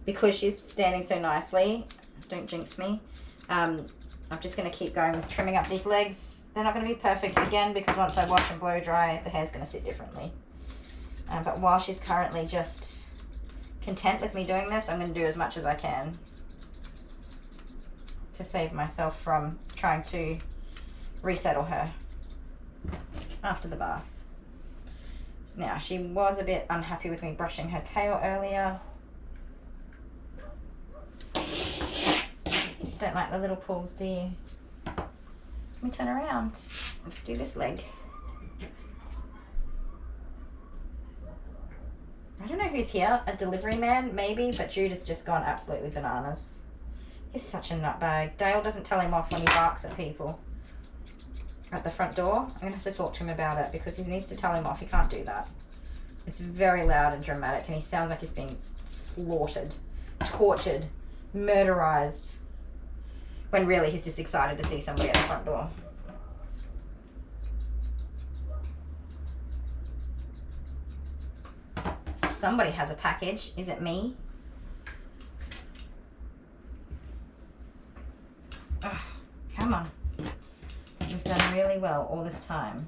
Because she's standing so nicely, don't jinx me, I'm just going to keep going with trimming up these legs. They're not going to be perfect again because once I wash and blow dry, the hair's going to sit differently. But while she's currently just content with me doing this, I'm going to do as much as I can to save myself from trying to resettle her after the bath. Now, she was a bit unhappy with me brushing her tail earlier. You just don't like the little pulls, do you? Let me turn around. Let's do this leg. I don't know who's here. A delivery man, maybe, but Jude has just gone absolutely bananas. He's such a nutbag. Dale doesn't tell him off when he barks at people at the front door. I'm going to have to talk to him about it because he needs to tell him off. He can't do that. It's very loud and dramatic and he sounds like he's being slaughtered, tortured, murderized, when really he's just excited to see somebody at the front door. Somebody has a package. Is it me? Ugh, come on. You've done really well all this time.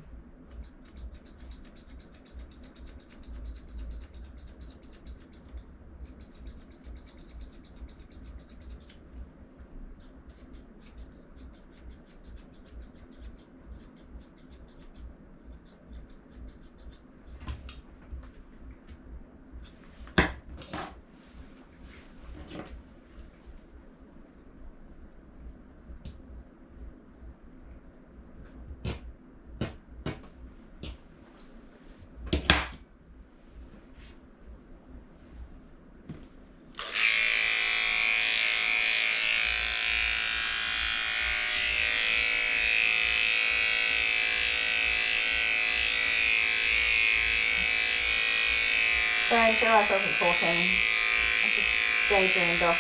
Sorry, I just realised I wasn't talking. I just daydreamed off.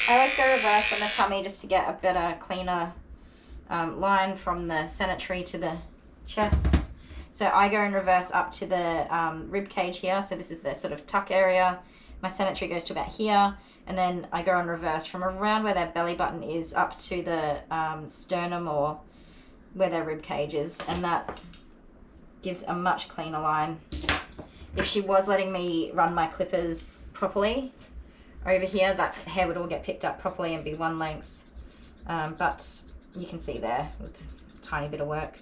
I always go reverse on the tummy just to get a better, cleaner line from the sanitary to the chest. So I go in reverse up to the rib cage here. So this is the sort of tuck area. My sanitary goes to about here. And then I go in reverse from around where their belly button is up to the sternum or where their rib cage is. And that gives a much cleaner line. If she was letting me run my clippers properly over here, that hair would all get picked up properly and be one length. But you can see there with a tiny bit of work.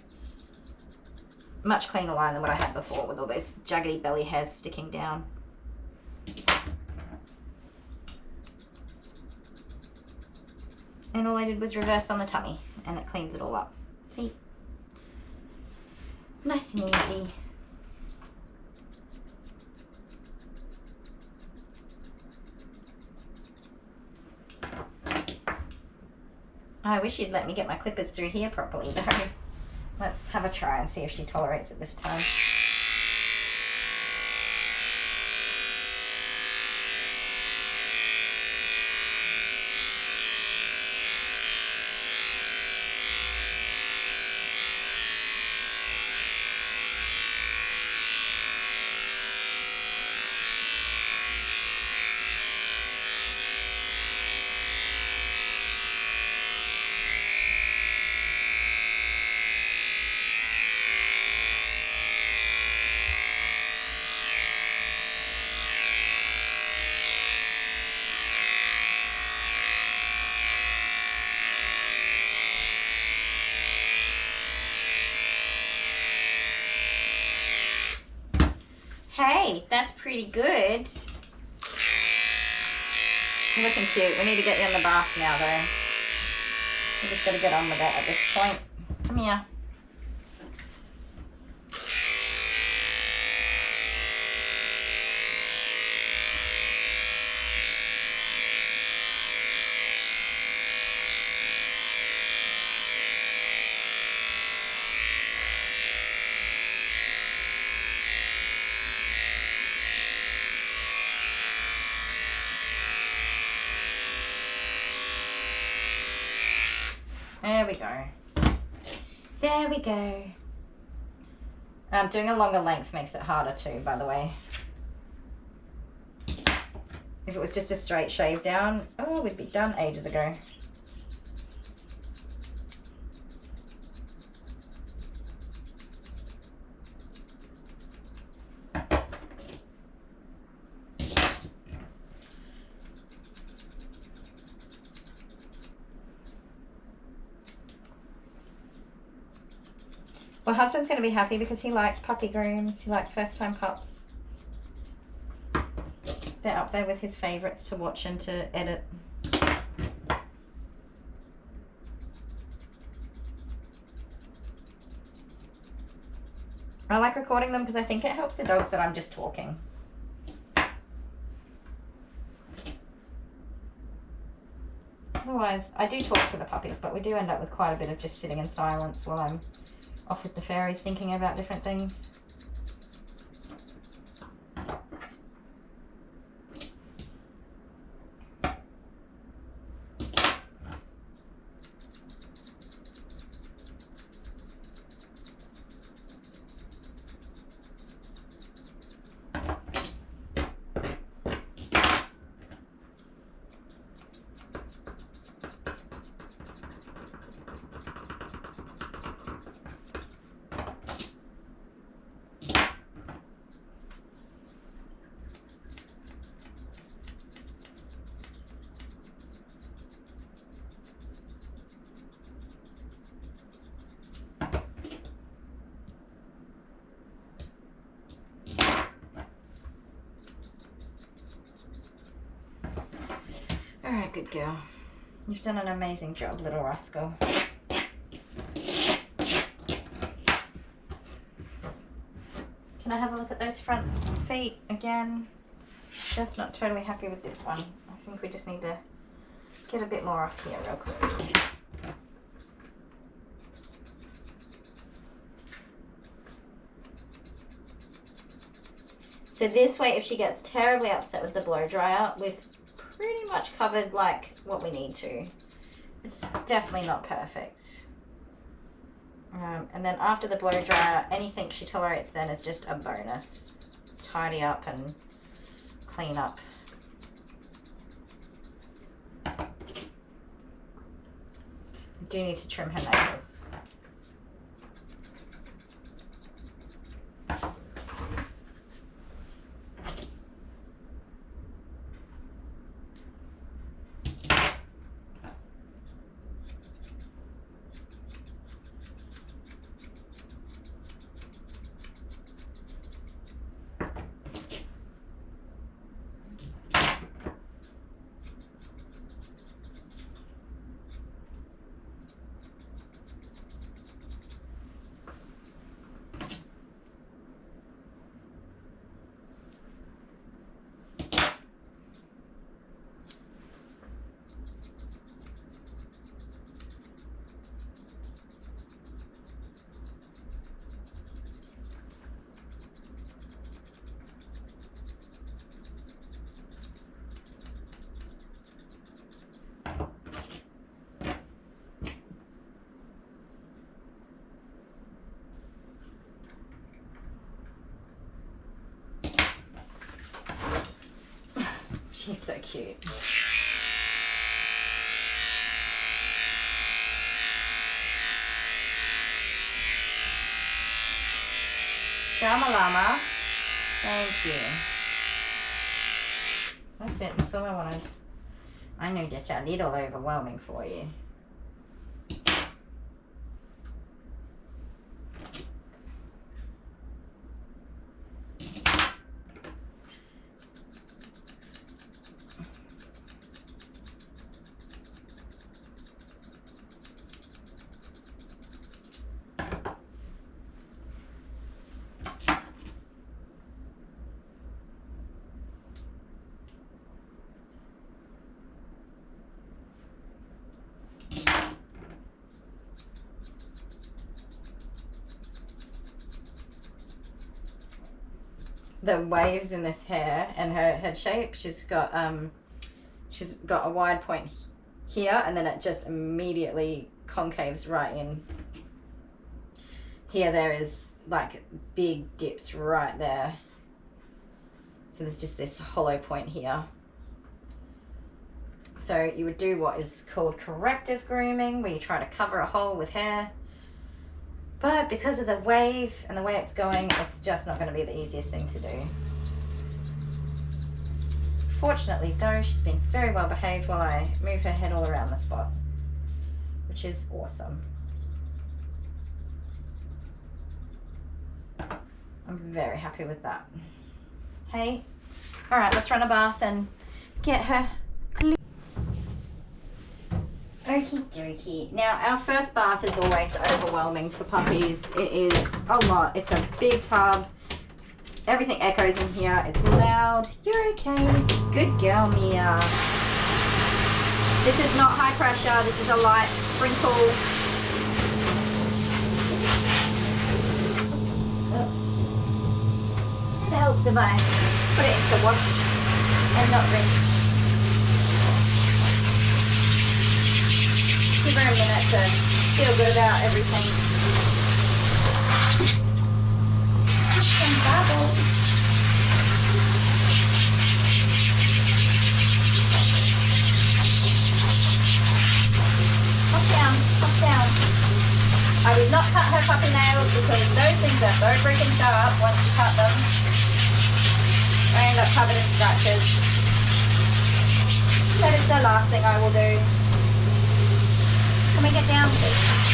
Much cleaner line than what I had before with all those jaggedy belly hairs sticking down. And all I did was reverse on the tummy and it cleans it all up. See? Nice and easy. I wish you'd let me get my clippers through here properly though. Let's have a try and see if she tolerates it this time. Okay, that's pretty good. You're looking cute. We need to get you in the bath now, though. We just got to get on with it at this point. Come here. There we go. There we go. Doing a longer length makes it harder too, by the way. If it was just a straight shave down, oh, we'd be done ages ago. Well, husband's going to be happy because he likes puppy grooms. He likes first time pups. They're up there with his favourites to watch and to edit. I like recording them because I think it helps the dogs that I'm just talking. Otherwise, I do talk to the puppies, but we do end up with quite a bit of just sitting in silence while I'm off with the fairies thinking about different things. All right, good girl. You've done an amazing job, little rascal. Can I have a look at those front feet again? Just not totally happy with this one. I think we just need to get a bit more off here real quick. So this way, if she gets terribly upset with the blow dryer, we've pretty much covered like what we need to. It's definitely not perfect. And then after the blow dryer, anything she tolerates then is just a bonus. Tidy up and clean up. I do need to trim her nails. She's so cute. Drama Llama. Thank you. That's it. That's all I wanted. I know that's a little overwhelming for you. the waves in this hair and her head shape. She's got a wide point here, and then it just immediately concaves right in. Here there is like big dips right there. So there's just this hollow point here. So you would do what is called corrective grooming, where you try to cover a hole with hair. But because of the wave and the way it's going, it's just not going to be the easiest thing to do. Fortunately though, she's been very well behaved while I move her head all around the spot, which is awesome. I'm very happy with that. Hey, all right, let's run a bath and get her. Okie dokie. Now, our first bath is always overwhelming for puppies. It is a lot. It's a big tub. Everything echoes in here. It's loud. You're okay. Good girl, Mia. This is not high pressure. This is a light sprinkle. It helps if I put it into wash and not rinse. Give her a minute to feel good about everything. Some bubbles. Hop down, hop down. I would not cut her puppy nails because those things are so freaking sharp once you cut them. I end up covered in scratches. That is the last thing I will do. Can we get down, please?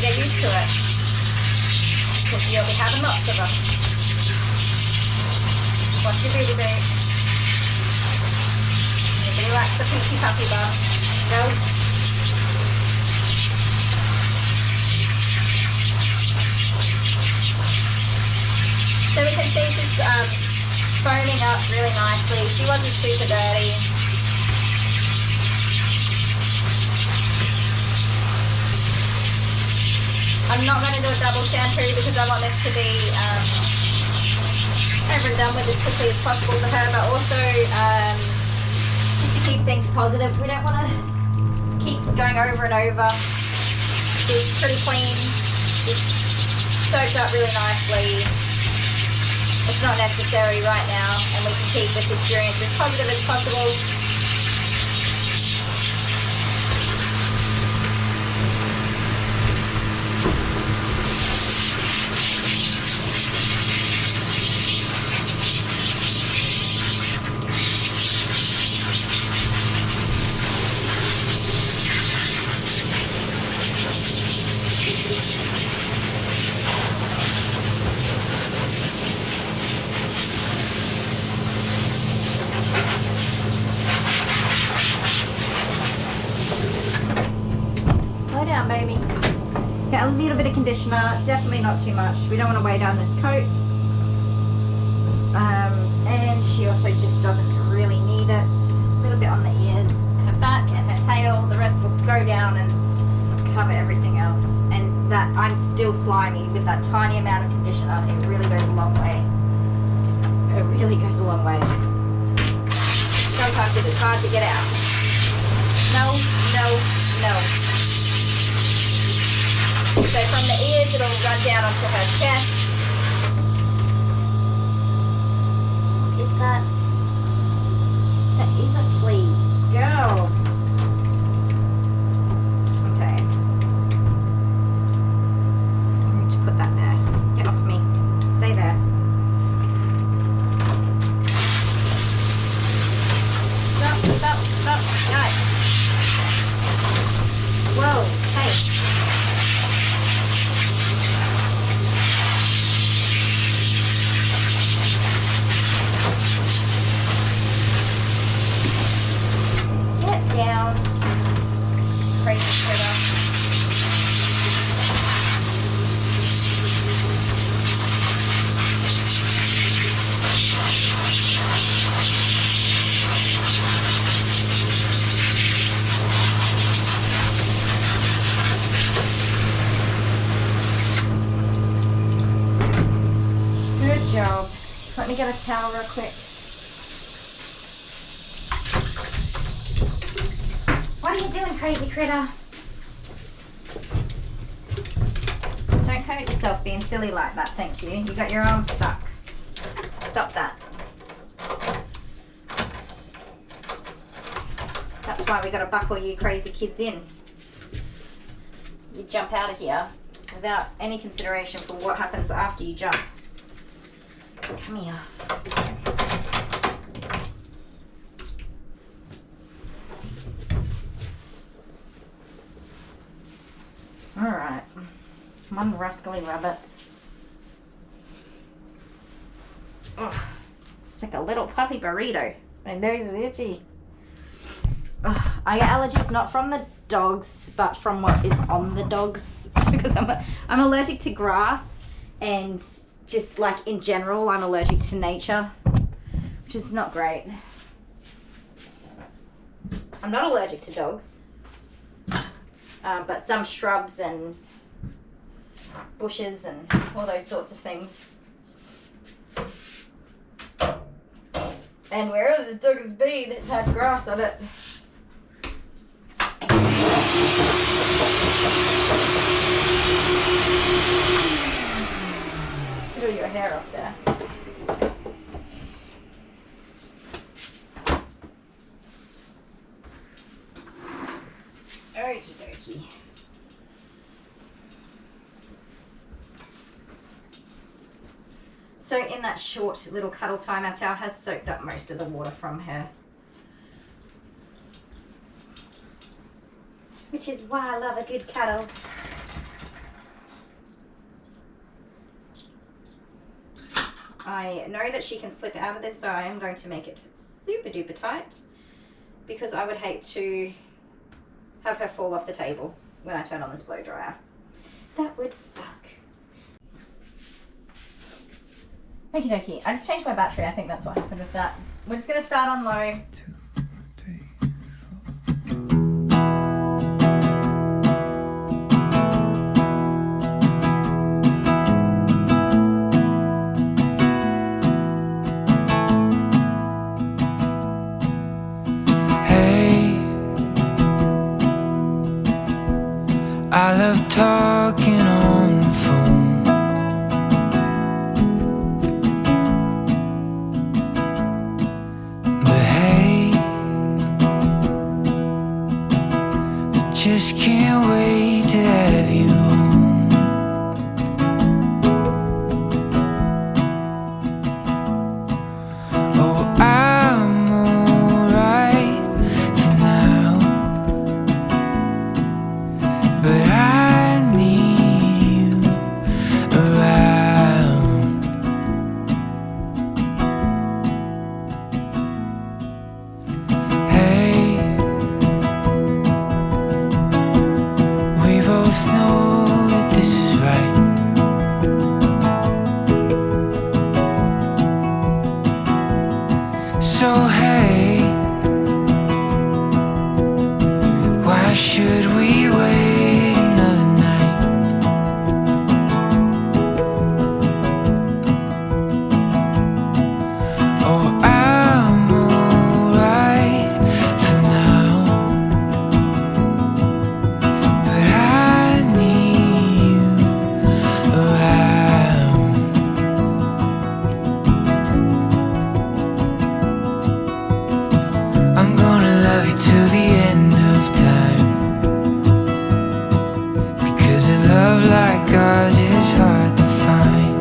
Get used to it, because you'll be having lots of them. Wash your booty boot. Maybe relax the pinky puppy bar. Go. So we can see she's foaming up really nicely. She wasn't super dirty. I'm not going to do a double shampoo because I want this to be over and done with as quickly as possible for her, but also just to keep things positive. We don't want to keep going over and over. She's pretty clean. She's soaked up really nicely. It's not necessary right now, and we can keep this experience as positive as possible. Baby. Get a little bit of conditioner, definitely not too much. We don't want to weigh down this coat. And she also just doesn't really need it. A little bit on the ears, her back and her tail. The rest will go down and cover everything else. And that I'm still slimy with that tiny amount of conditioner. It really goes a long way. It really goes a long way. Sometimes it's hard to get out. No, no, no. So from the ears, it'll run down onto her chest, That is a flea. Go. Okay. I need to put that there. Get off me. Stay there. Stop. Guys. Whoa. Hey. Down, crazy critter. Good job. Let me get a towel real quick. What are you doing, crazy critter? Don't hurt yourself being silly like that, thank you. You got your arm stuck. Stop that. That's why we gotta buckle you crazy kids in. You jump out of here without any consideration for what happens after you jump. Come here. Alright, one rascally rabbit. Ugh, it's like a little puppy burrito. My nose is itchy. Ugh, I get allergies not from the dogs, but from what is on the dogs. Because I'm allergic to grass, and just like in general, I'm allergic to nature, which is not great. I'm not allergic to dogs. But some shrubs and bushes and all those sorts of things. And wherever this dog has been, it's had grass on it. Get all your hair off there. Okie dokie. So in that short little cuddle time, our towel has soaked up most of the water from her. Which is why I love a good cuddle. I know that she can slip out of this, so I am going to make it super duper tight, because I would hate to have her fall off the table when I turn on this blow dryer. That would suck. Okie dokie. I just changed my battery. I think that's what happened with that. We're just going to start on low. 2, 3, 4. Hey, I love talking on the phone. Just can't wait to have you home. Oh, I'm alright for now, but I need you around. Hey, we both know that this is right. So hey, why should we wait another night? Oh, I'm alright for now, but I need you around. you till the end of time, because a love like ours is hard to find.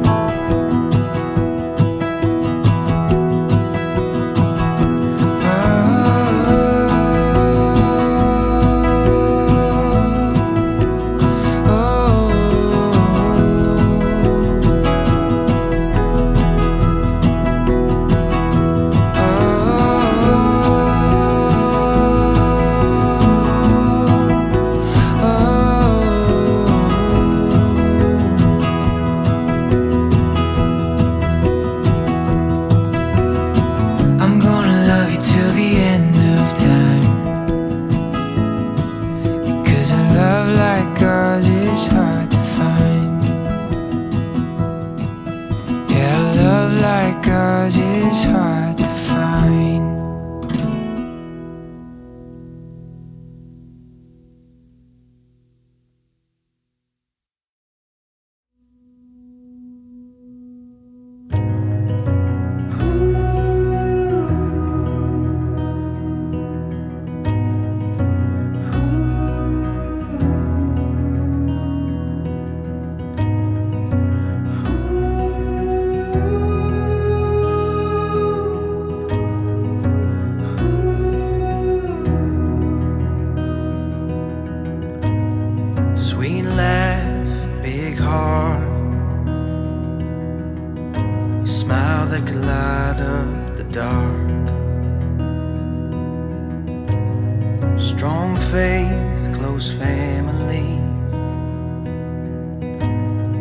Strong faith, close family,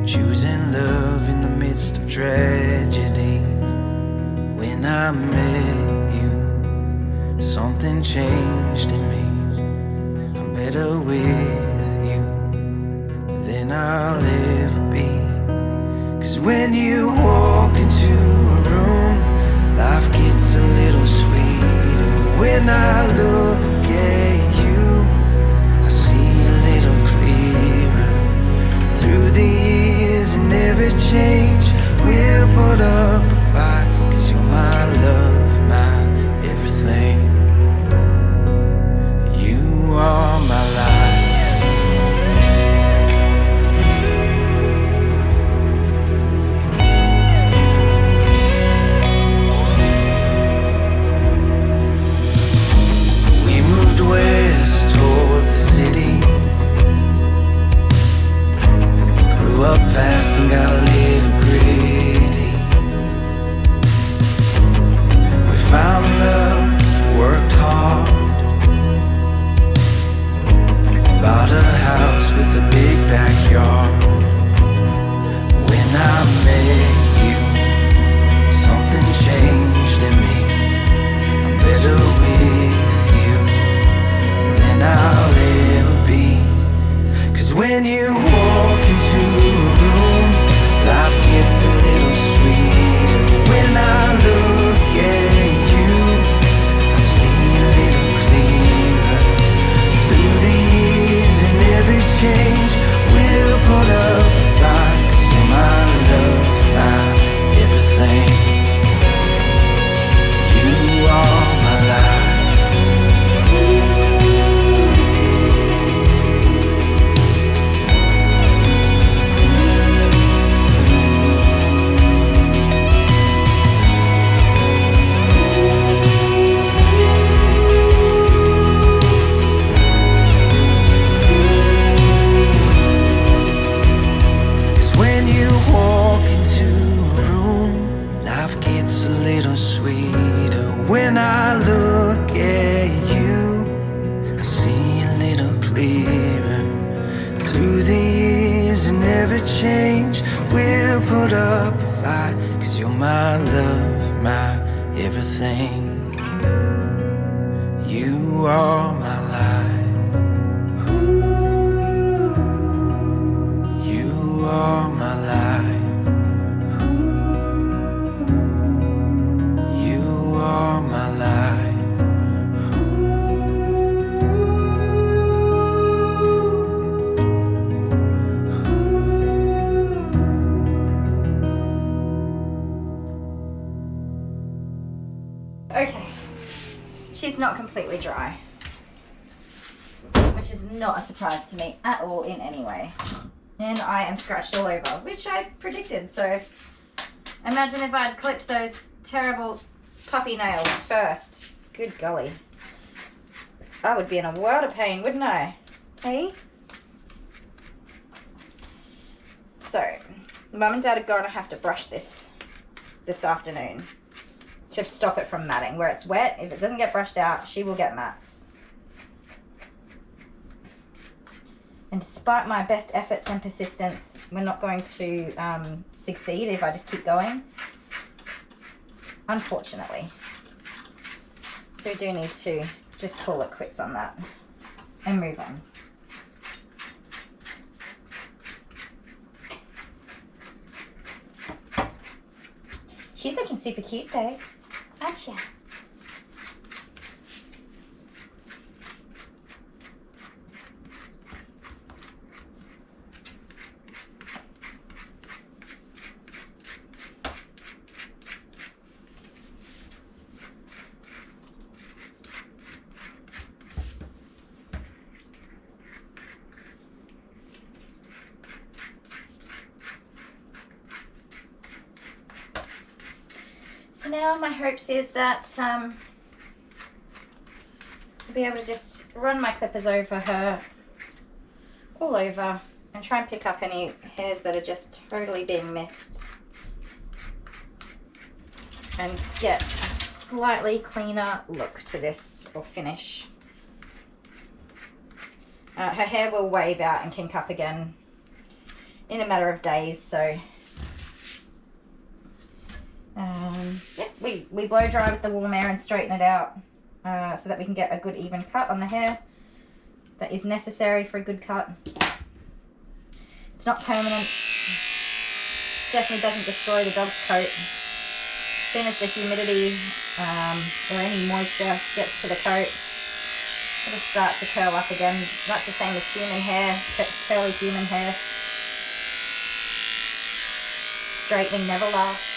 choosing love in the midst of tragedy. When I met you, something changed in me. I'm better with you than I'll ever be. 'Cause when you walk into a room, life gets a little sweeter. When I look at you, I see a little clearer. Through the years and every change, we'll put up a fight. 'Cause you're my love, my everything. You are my life. West towards the city, grew up fast and got a little gritty. We found love, worked hard, bought a house with a big backyard. When I met you, something changed in me. I'm better with you than I'll ever be. 'Cause when you walk into a room, life gets a little sweeter. When I look at you, I see a little clearer. Through the years and every change, we'll put up a fight. 'Cause you're my love, my everything. You are my life. Gets a little sweeter. When I look at you, I see a little clearer. Through the years and every change, we'll put up a fight. 'Cause you're my love, my everything. You are my life. You are my life. Okay, she's not completely dry. which is not a surprise to me at all in any way. And I am scratched all over, which I predicted. So imagine if I'd clipped those terrible puppy nails first. Good golly. I would be in a world of pain, wouldn't I? Hey? So, Mum and Dad are going to have to brush this afternoon to stop it from matting. Where it's wet, if it doesn't get brushed out, she will get mats. And despite my best efforts and persistence, we're not going to succeed if I just keep going. Unfortunately. So we do need to just call it quits on that and move on. She's looking super cute though, aren't you? So now my hopes is that I'll be able to just run my clippers over her, all over, and try and pick up any hairs that are just totally being missed. And get a slightly cleaner look to this, or finish. Her hair will wave out and kink up again in a matter of days, so yeah, we blow dry with the warm air and straighten it out so that we can get a good even cut on the hair that is necessary for a good cut. It's not permanent, definitely doesn't destroy the dog's coat. As soon as the humidity or any moisture gets to the coat, it'll start to curl up again, much the same as human hair, curly human hair. Straightening never lasts.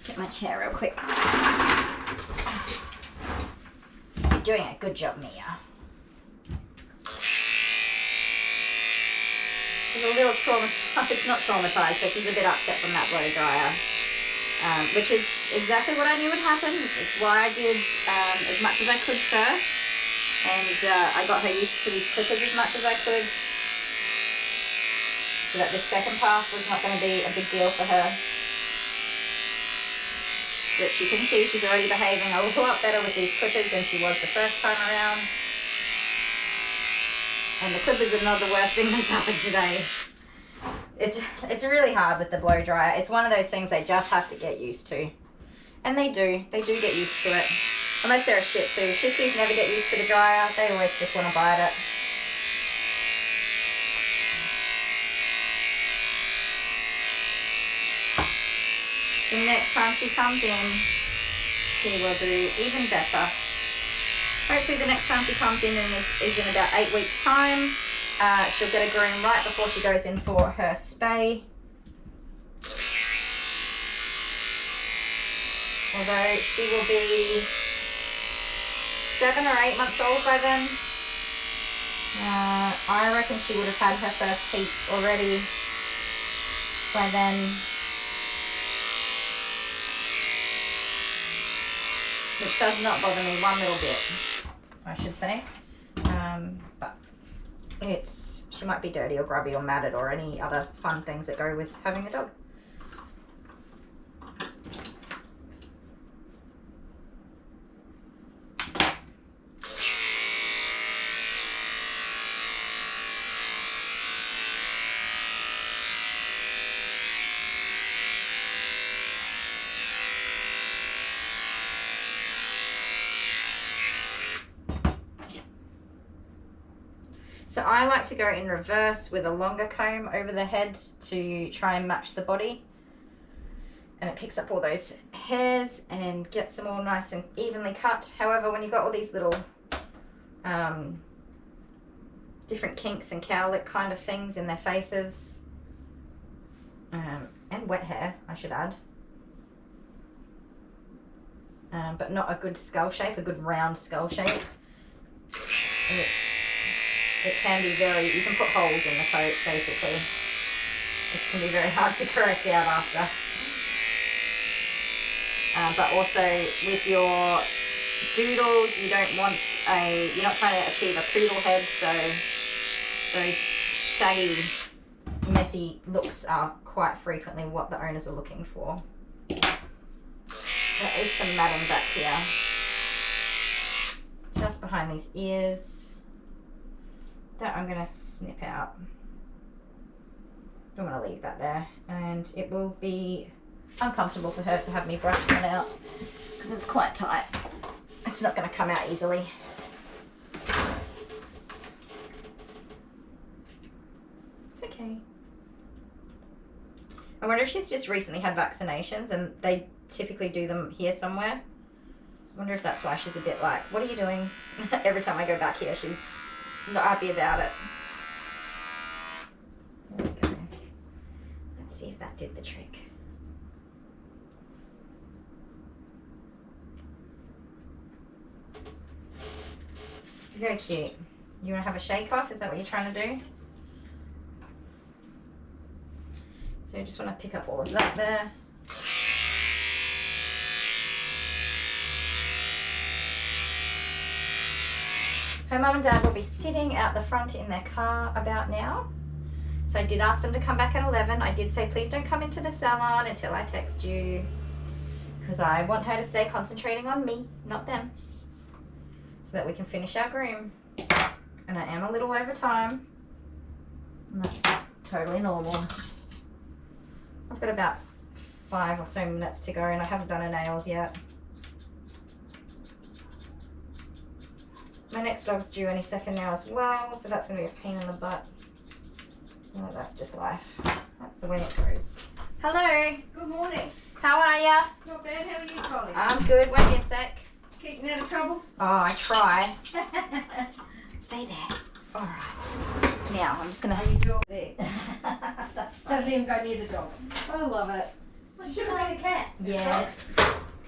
Get my chair real quick. You're doing a good job, Mia. She's a little traumatized, it's not traumatized, but she's a bit upset from that blow dryer. Which is exactly what I knew would happen. It's why I did as much as I could first. And I got her used to these clippers as much as I could. So that this second pass was not going to be a big deal for her. But you can see she's already behaving a lot better with these clippers than she was the first time around. And the clippers are not the worst thing that's happened today. It's really hard with the blow dryer. It's one of those things they just have to get used to. And they do get used to it. Unless they're a Shih Tzu. Shih Tzus never get used to the dryer. They always just want to bite it. The next time she comes in, she will do even better. Hopefully the next time she comes in is in about 8 weeks' time. She'll get a groom right before she goes in for her spay. Although she will be 7 or 8 months old by then. I reckon she would have had her first heat already by then. Which does not bother me one little bit, I should say. But she might be dirty or grubby or matted or any other fun things that go with having a dog. So I like to go in reverse with a longer comb over the head to try and match the body. And it picks up all those hairs and gets them all nice and evenly cut. However, when you've got all these little different kinks and cowlick kind of things in their faces, and wet hair, I should add, but not a good skull shape, a good round skull shape. It can be very, you can put holes in the coat basically, which can be very hard to correct out after. But also with your doodles, you don't want you're not trying to achieve a poodle head, so those shaggy, messy looks are quite frequently what the owners are looking for. There is some matting back here, just behind these ears, that I'm going to snip out. Don't want to leave that there, and it will be uncomfortable for her to have me brush that out because it's quite tight. It's not going to come out easily. It's okay. I wonder if she's just recently had vaccinations and they typically do them here somewhere. I wonder if that's why she's a bit like, what are you doing? Every time I go back here, she's not happy about it. There we go. Let's see if that did the trick. Very cute. You want to have a shake off? Is that what you're trying to do? So I just want to pick up all of that there. Her mum and dad will be sitting out the front in their car about now. So I did ask them to come back at 11. I did say, please don't come into the salon until I text you, because I want her to stay concentrating on me, not them, so that we can finish our groom. And I am a little over time, and that's totally normal. I've got about 5 or so minutes to go, and I haven't done her nails yet. My next dog's due any second now as well, so that's going to be a pain in the butt. Oh, that's just life. That's the way it goes. Hello. Good morning. How are ya? Not bad. How are you, Kylie? I'm good. Wait a sec. Keeping out of trouble? Oh, I try. Stay there. All right. Now, I'm just going to... How you do there? That's Doesn't funny. even go near the dogs. I love it. Well, should have been a cat. Yes.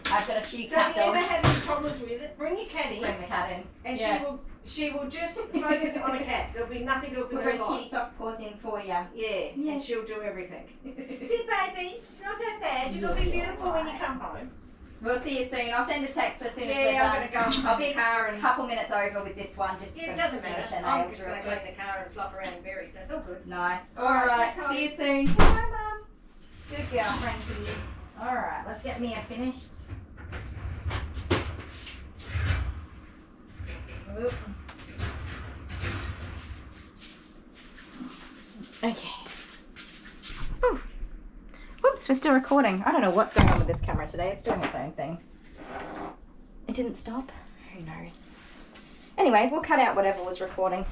I've got a few So cat if you ever dogs. have any problems with it, bring your cat Just in, bring the cat in. and Yes. she will just focus on a cat. There'll be nothing else We'll in her bring life. kitty soft paws in for you. Yeah, and Yes. she'll do everything. See, baby, it's not that bad. You're gonna be beautiful when you come home. We'll see you soon. I'll send a text as soon as we're Yeah, done. I'm gonna go I'll be in the car a and couple minutes over with this one, just yeah, to it doesn't finish matter. her I'm nails just real gonna quick. clean the car and fluff around in Berri, so it's all good. Nice. All All right, right. bye. See you soon. Bye, Mum. Good girl, Frankie. All right. Let's get Mia finished. Oop. Okay. Ooh. Whoops, we're still recording. I don't know what's going on with this camera today. It's doing its own thing. It didn't stop. Who knows? Anyway, we'll cut out whatever was recording.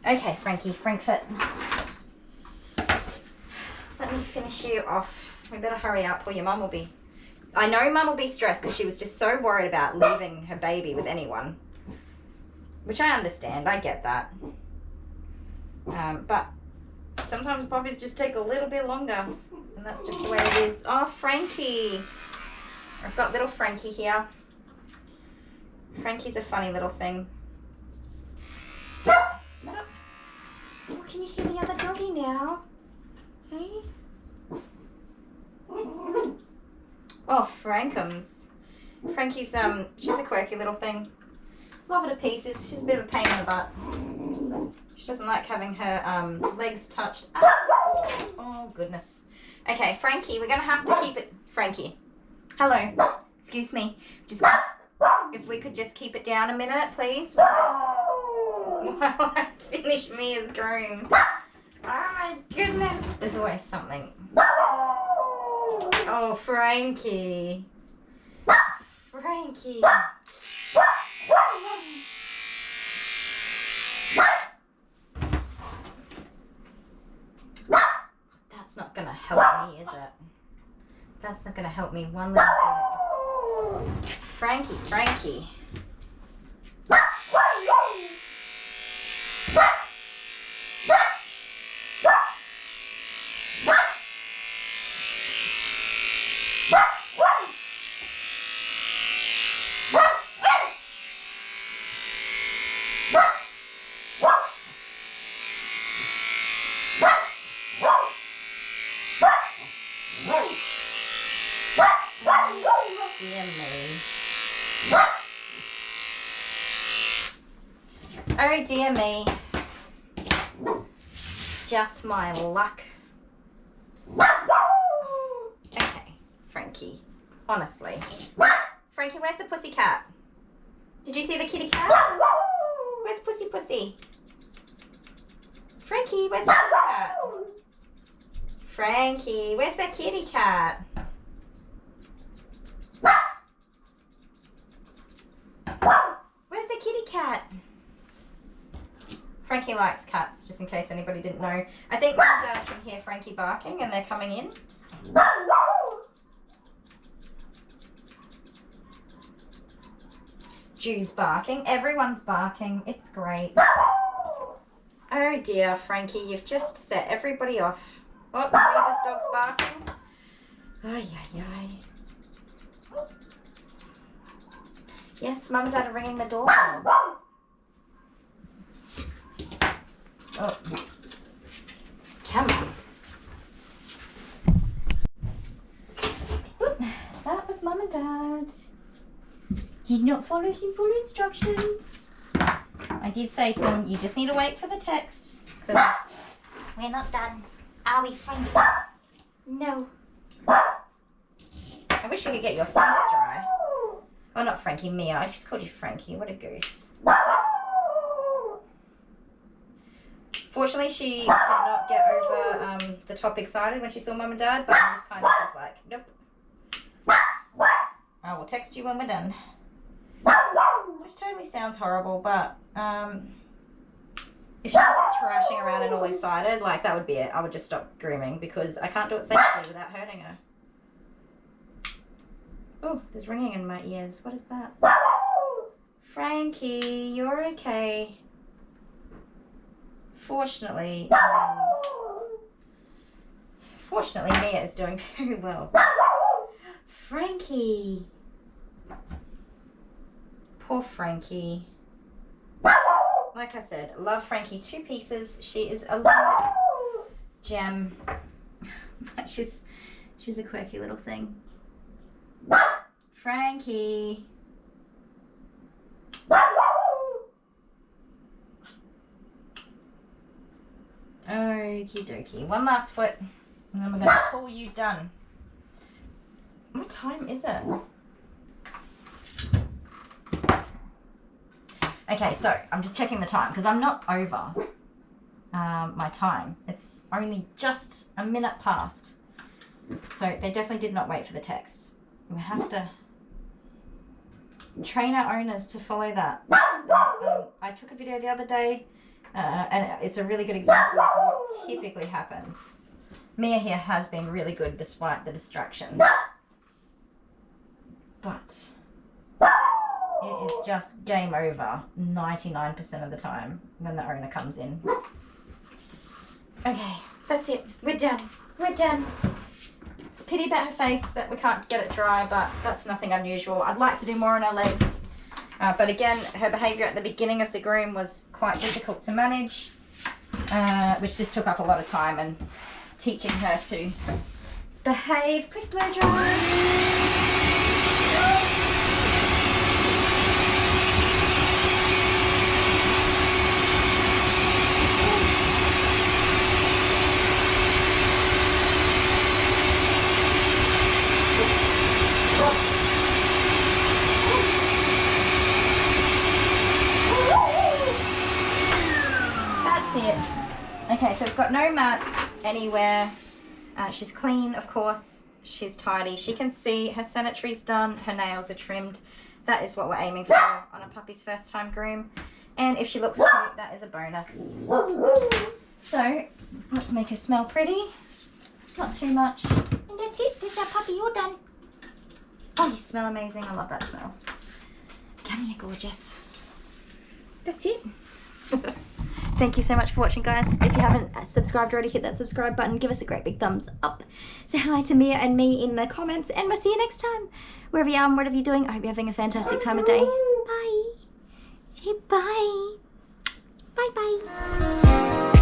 Okay, Frankie, Frankfurt. Let me finish you off. We better hurry up or your mum will be... I know mum will be stressed because she was just so worried about leaving her baby with anyone. Which I understand. I get that. But sometimes puppies just take a little bit longer. And that's just the way it is. Oh, Frankie. I've got little Frankie here. Frankie's a funny little thing. Stop. Oh, can you hear the other doggy now? Hey? Oh, Frankums. Frankie's, she's a quirky little thing. Love her to pieces. She's a bit of a pain in the butt. She doesn't like having her, legs touched. Oh, goodness. Okay, Frankie, we're going to have to keep it... Frankie. Hello. Excuse me. Just... If we could just keep it down a minute, please. While I finish Mia's groom. Oh, my goodness. There's always something. Oh, Frankie. Frankie. That's not going to help me, is it? That's not going to help me one little bit. Frankie, Frankie. dear me. Oh dear me. Just my luck. Okay, Frankie. Honestly. Frankie, where's the pussy cat? Did you see the kitty cat? Where's Pussy? Frankie, where's the kitty cat? Frankie, where's the kitty cat? Where's the kitty cat? Frankie likes cats, just in case anybody didn't know. I think Mum and Dad can hear Frankie barking and they're coming in. Jude's barking. Everyone's barking. It's great. Oh dear, Frankie, you've just set everybody off. Oh, the neighbour's dog's barking. Ay, ay, ay. Yes, Mum and Dad are ringing the doorbell. Oh, come on. Whoop. That was Mum and Dad. Did not follow simple instructions. I did say to them, you just need to wait for the text, because we're not done. Are we, Frankie? No. I wish we could get your face dry. Oh, not Frankie, Mia. I just called you Frankie. What a goose. Fortunately, she did not get over the top excited when she saw Mum and Dad, but I just kind of was like, nope. I will text you when we're done. Which totally sounds horrible, but if she's thrashing around and all excited, like, that would be it. I would just stop grooming because I can't do it safely without hurting her. Oh, there's ringing in my ears. What is that? Frankie, you're okay. Fortunately, Mia is doing very well. Frankie. Poor Frankie. Like I said, love Frankie 2 pieces. She is a little gem. But she's a quirky little thing. Frankie. Okie dokie. One last foot, and then we're going to call you done. What time is it? Okay, so I'm just checking the time because I'm not over my time. It's only just a minute past. So they definitely did not wait for the text. We have to train our owners to follow that. I took a video the other day and it's a really good example of what typically happens. Mia here has been really good despite the distraction. But it is just game over 99% of the time when the owner comes in. Okay, that's it. We're done. We're done. It's a pity about her face that we can't get it dry, but that's nothing unusual. I'd like to do more on her legs. But again, her behaviour at the beginning of the groom was quite difficult to manage, which just took up a lot of time and teaching her to behave. Quick blow dry. Okay, so we've got no mats anywhere. She's clean, of course. She's tidy. She can see her sanitary's done. Her nails are trimmed. That is what we're aiming for on a puppy's first time groom. And if she looks cute, that is a bonus. So, let's make her smell pretty. Not too much. And that's it. There's our puppy. You're done. Oh, you smell amazing. I love that smell. Come here, gorgeous. That's it. Thank you so much for watching, guys. If you haven't subscribed already, hit that subscribe button. Give us a great big thumbs up. Say hi to Mia and me in the comments, and we'll see you next time. Wherever you are and whatever you're doing, I hope you're having a fantastic time of day. Bye. Say bye. Bye-bye.